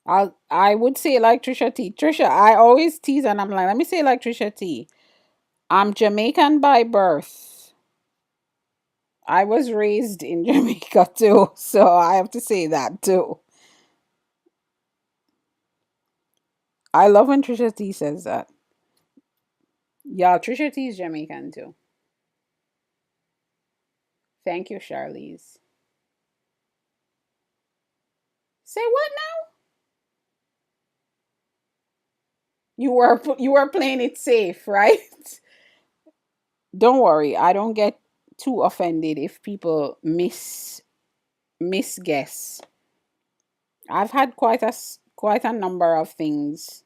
I would say like Trisha T. Trisha, I always tease and I'm like, let me say like Trisha T. I'm Jamaican by birth. I was raised in Jamaica too, so I have to say that too. I love when Trisha T says that. Yeah, Trisha T is Jamaican too. Thank you, Charlize. Say what now? You were playing it safe, right? Don't worry, I don't get too offended if people misguess. I've had quite a number of things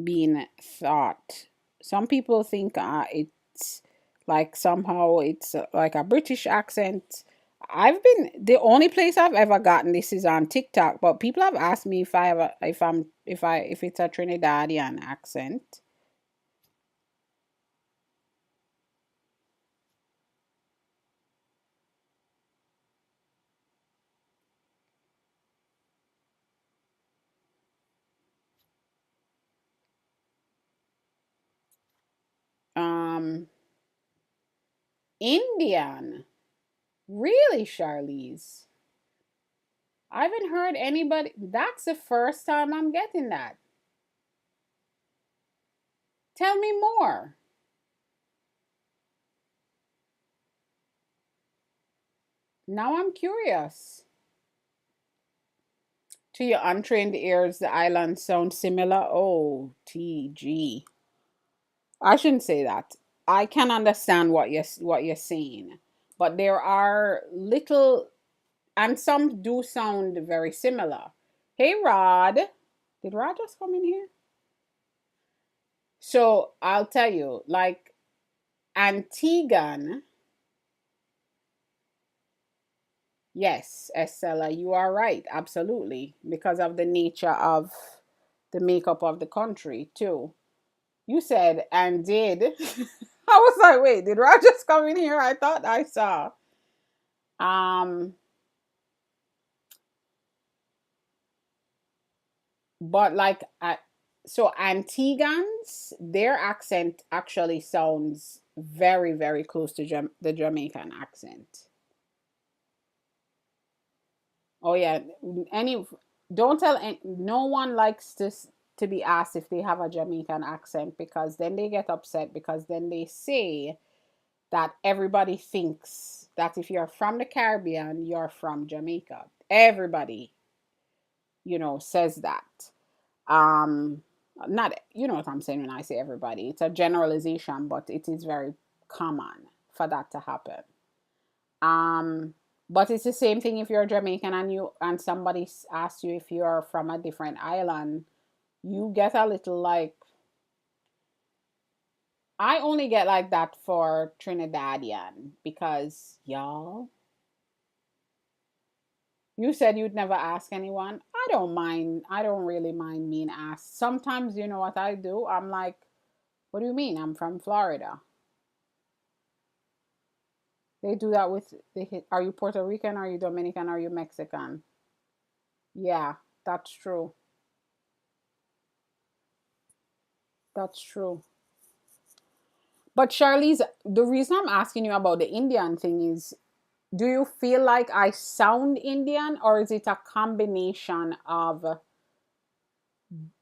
being thought. Some people think it's like somehow it's like a British accent. I've been the only place I've ever gotten this is on TikTok, but people have asked me if I have a, if I'm if it's a Trinidadian accent. Um, Indian, really, Charlize? I haven't heard anybody. That's the first time I'm getting that. Tell me more. Now I'm curious. To your untrained ears, the islands sound similar. Oh, TG. I shouldn't say that. I can understand what you're saying, but there are little, and some do sound very similar. Hey, Rod. Did Rod just come in here? So I'll tell you, like Antiguan. Yes, Estella, you are right. Absolutely, because of the nature of the makeup of the country too. You said and did. I was like, wait, did Rod just come in here? I thought I saw. Um, but like, so Antigans, their accent actually sounds very, very close to the Jamaican accent. Oh yeah, any don't tell no one likes to be asked if they have a Jamaican accent because then they get upset because then they say that everybody thinks that if you're from the Caribbean, you're from Jamaica. Everybody, says that. Um, not you know what I'm saying when I say everybody. It's a generalization, but it is very common for that to happen. Um, but it's the same thing if you're Jamaican and somebody asks you if you're from a different island, you get a little like I only get like that for Trinidadian because y'all, you said you'd never ask anyone. I don't mind. I don't really mind being asked. Sometimes you know what I do? I'm like, what do you mean? I'm from Florida. They do that with are you Puerto Rican? Are you Dominican? Are you Mexican? Yeah, that's true. That's true. But Charlize, the reason I'm asking you about the Indian thing is, do you feel like I sound Indian, or is it a combination of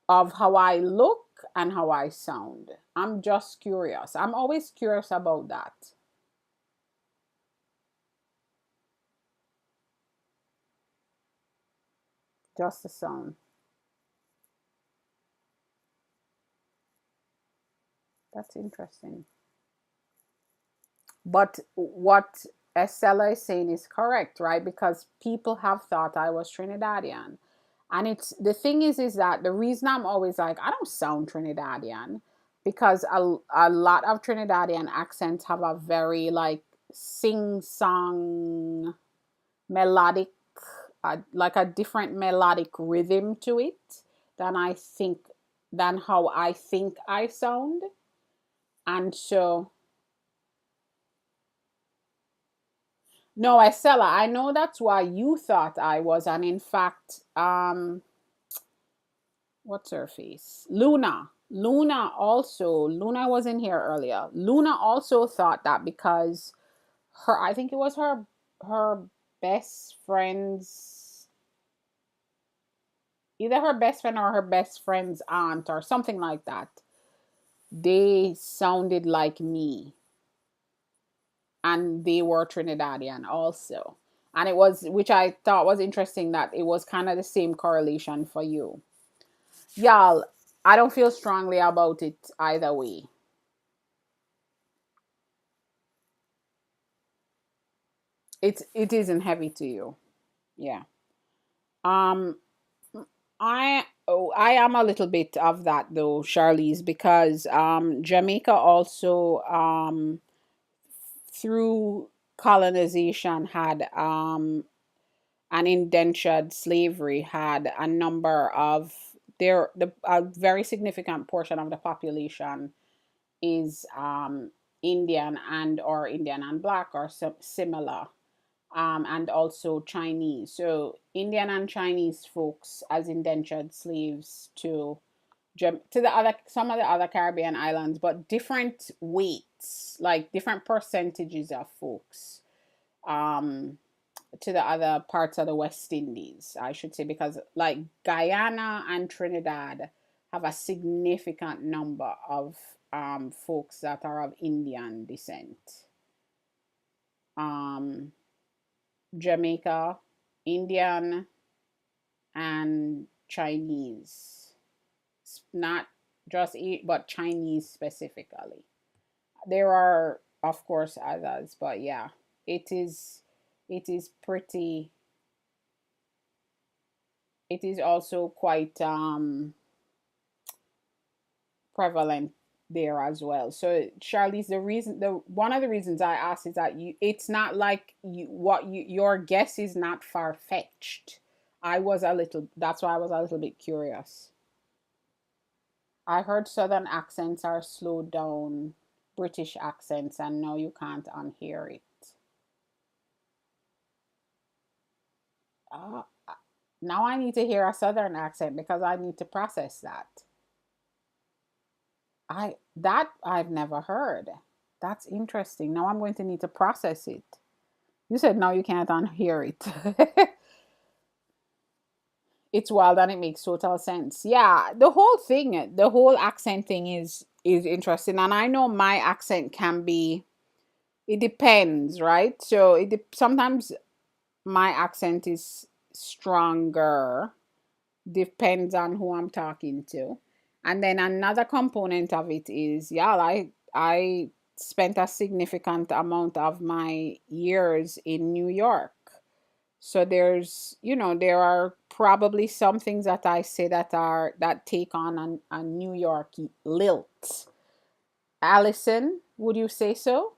how I look and how I sound? I'm just curious. I'm always curious about that. Just the sound. That's interesting. But what Estella is saying is correct, right? Because people have thought I was Trinidadian. And it's the thing is that the reason I'm always like, I don't sound Trinidadian because a lot of Trinidadian accents have a very like sing song melodic, like a different melodic rhythm to it than I think, than how I think I sound. And so, no, Estella, I know that's why you thought I was. And in fact, what's her face? Luna. Luna was in here earlier. Luna also thought that because I think it was her best friend's, either her best friend or her best friend's aunt or something like that. They sounded like me and they were Trinidadian also. And it was, which I thought was interesting that it was kind of the same correlation for you. Y'all, I don't feel strongly about it either way. It isn't heavy to you. Yeah. Um I am a little bit of that though, Charlize, because Jamaica also through colonization had and indentured slavery had a number of a very significant portion of the population is Indian and Black or similar, and also Chinese. So Indian and Chinese folks as indentured slaves to the other some of the other Caribbean islands, but different weights, like different percentages of folks. Um, to the other parts of the West Indies, I should say, because like Guyana and Trinidad have a significant number of folks that are of Indian descent. Um, Jamaica, Indian, and Chinese, not just but Chinese specifically. There are, of course, others, but yeah, it is it is pretty it is also quite prevalent there as well. So Charlie's, the one of the reasons I asked is that it's not like your guess is not far fetched. That's why I was a little bit curious. I heard southern accents are slowed down British accents and now you can't unhear it. Uh, Now I need to hear a southern accent because I need to process that. I've never heard. That's interesting. Now I'm going to need to process it. You said no, you can't unhear it. It's wild and it makes total sense. Yeah, the whole accent thing is interesting. And I know my accent can be, it depends, right? So sometimes my accent is stronger, depends on who I'm talking to. And then another component of it is, yeah, I spent a significant amount of my years in New York. So there are probably some things that I say that take on a New York lilt. Allison, would you say so?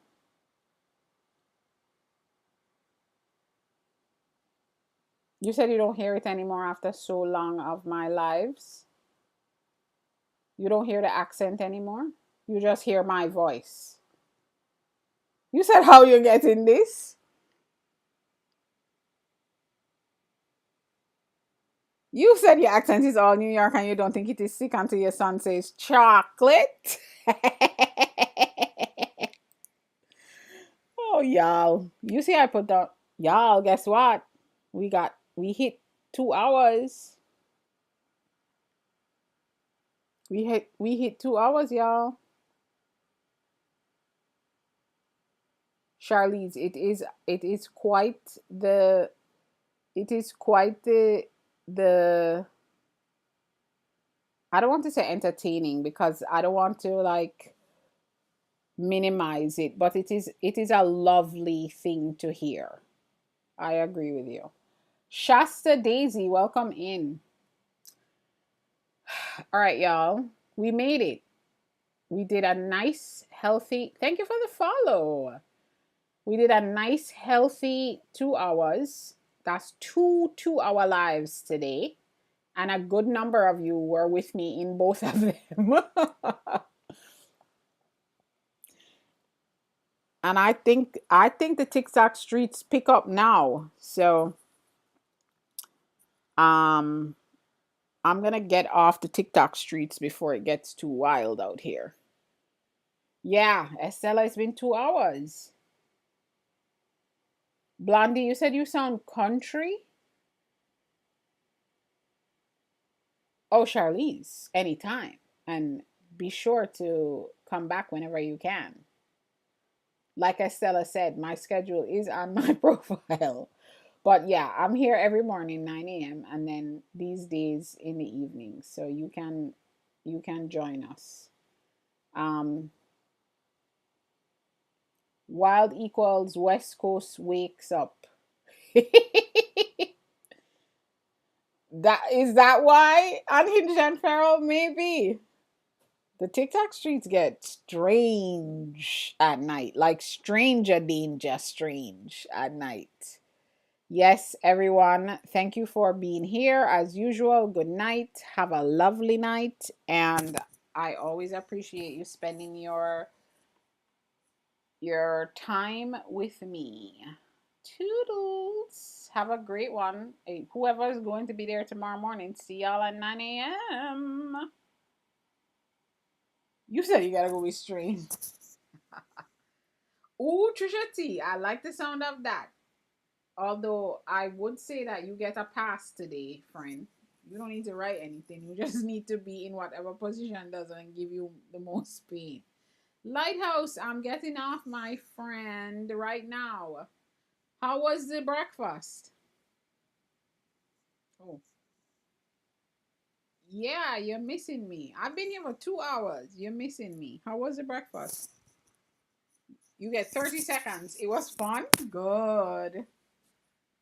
You said you don't hear it anymore after so long of my lives. You don't hear the accent anymore. You just hear my voice. You said how you getting this? You said your accent is all New York and you don't think it is sick until your son says chocolate. Oh, y'all. You see, I put the y'all. Guess what? We hit 2 hours. We hit 2 hours, y'all. Charlize, it is quite the it is quite the I don't want to say entertaining because I don't want to like minimize it, but it is a lovely thing to hear. I agree with you. Shasta Daisy, welcome in. All right, y'all. We made it. We did a nice, healthy. Thank you for the follow. We did a nice, healthy 2 hours. That's 2 2 hour lives today. And a good number of you were with me in both of them. And I think the TikTok streets pick up now. So um I'm gonna get off the TikTok streets before it gets too wild out here. Yeah, Estella, it's been 2 hours. Blondie, you said you sound country? Oh, Charlize, anytime. And be sure to come back whenever you can. Like Estella said, my schedule is on my profile. But yeah, I'm here every morning, 9 a.m. and then these days in the evening. So you can join us. Um Wild equals West Coast wakes up. That why? Unhinged and Feral? Maybe. The TikTok streets get strange at night, like stranger danger strange at night. Yes, everyone, thank you for being here. As usual, good night. Have a lovely night. And I always appreciate you spending your time with me. Toodles. Have a great one. Hey, whoever is going to be there tomorrow morning, see y'all at 9 a.m. You said you gotta go be streamed. Ooh, Trisha T. I like the sound of that. Although I would say that you get a pass today, friend. You don't need to write anything. You just need to be in whatever position doesn't give you the most pain. Lighthouse, I'm getting off, my friend, right now. How was the breakfast? Oh, yeah, you're missing me. I've been here for 2 hours. You're missing me. How was the breakfast? You get 30 seconds. It was fun? Good.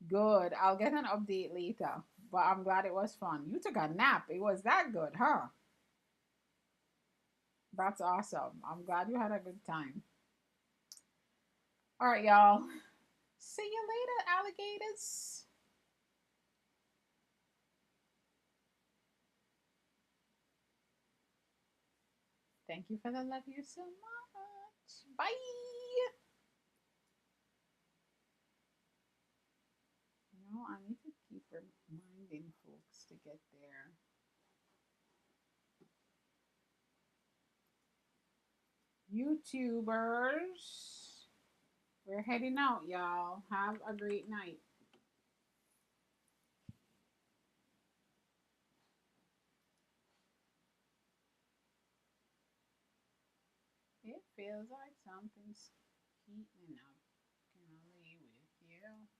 Good. I'll get an update later. But I'm glad it was fun. You took a nap. It was that good, huh? That's awesome. I'm glad you had a good time. All right, y'all. See you later, alligators. Thank you for the love you so much. Bye. I need to keep reminding folks to get there. YouTubers, we're heading out, y'all. Have a great night. It feels like something's heating up. Can I leave with you?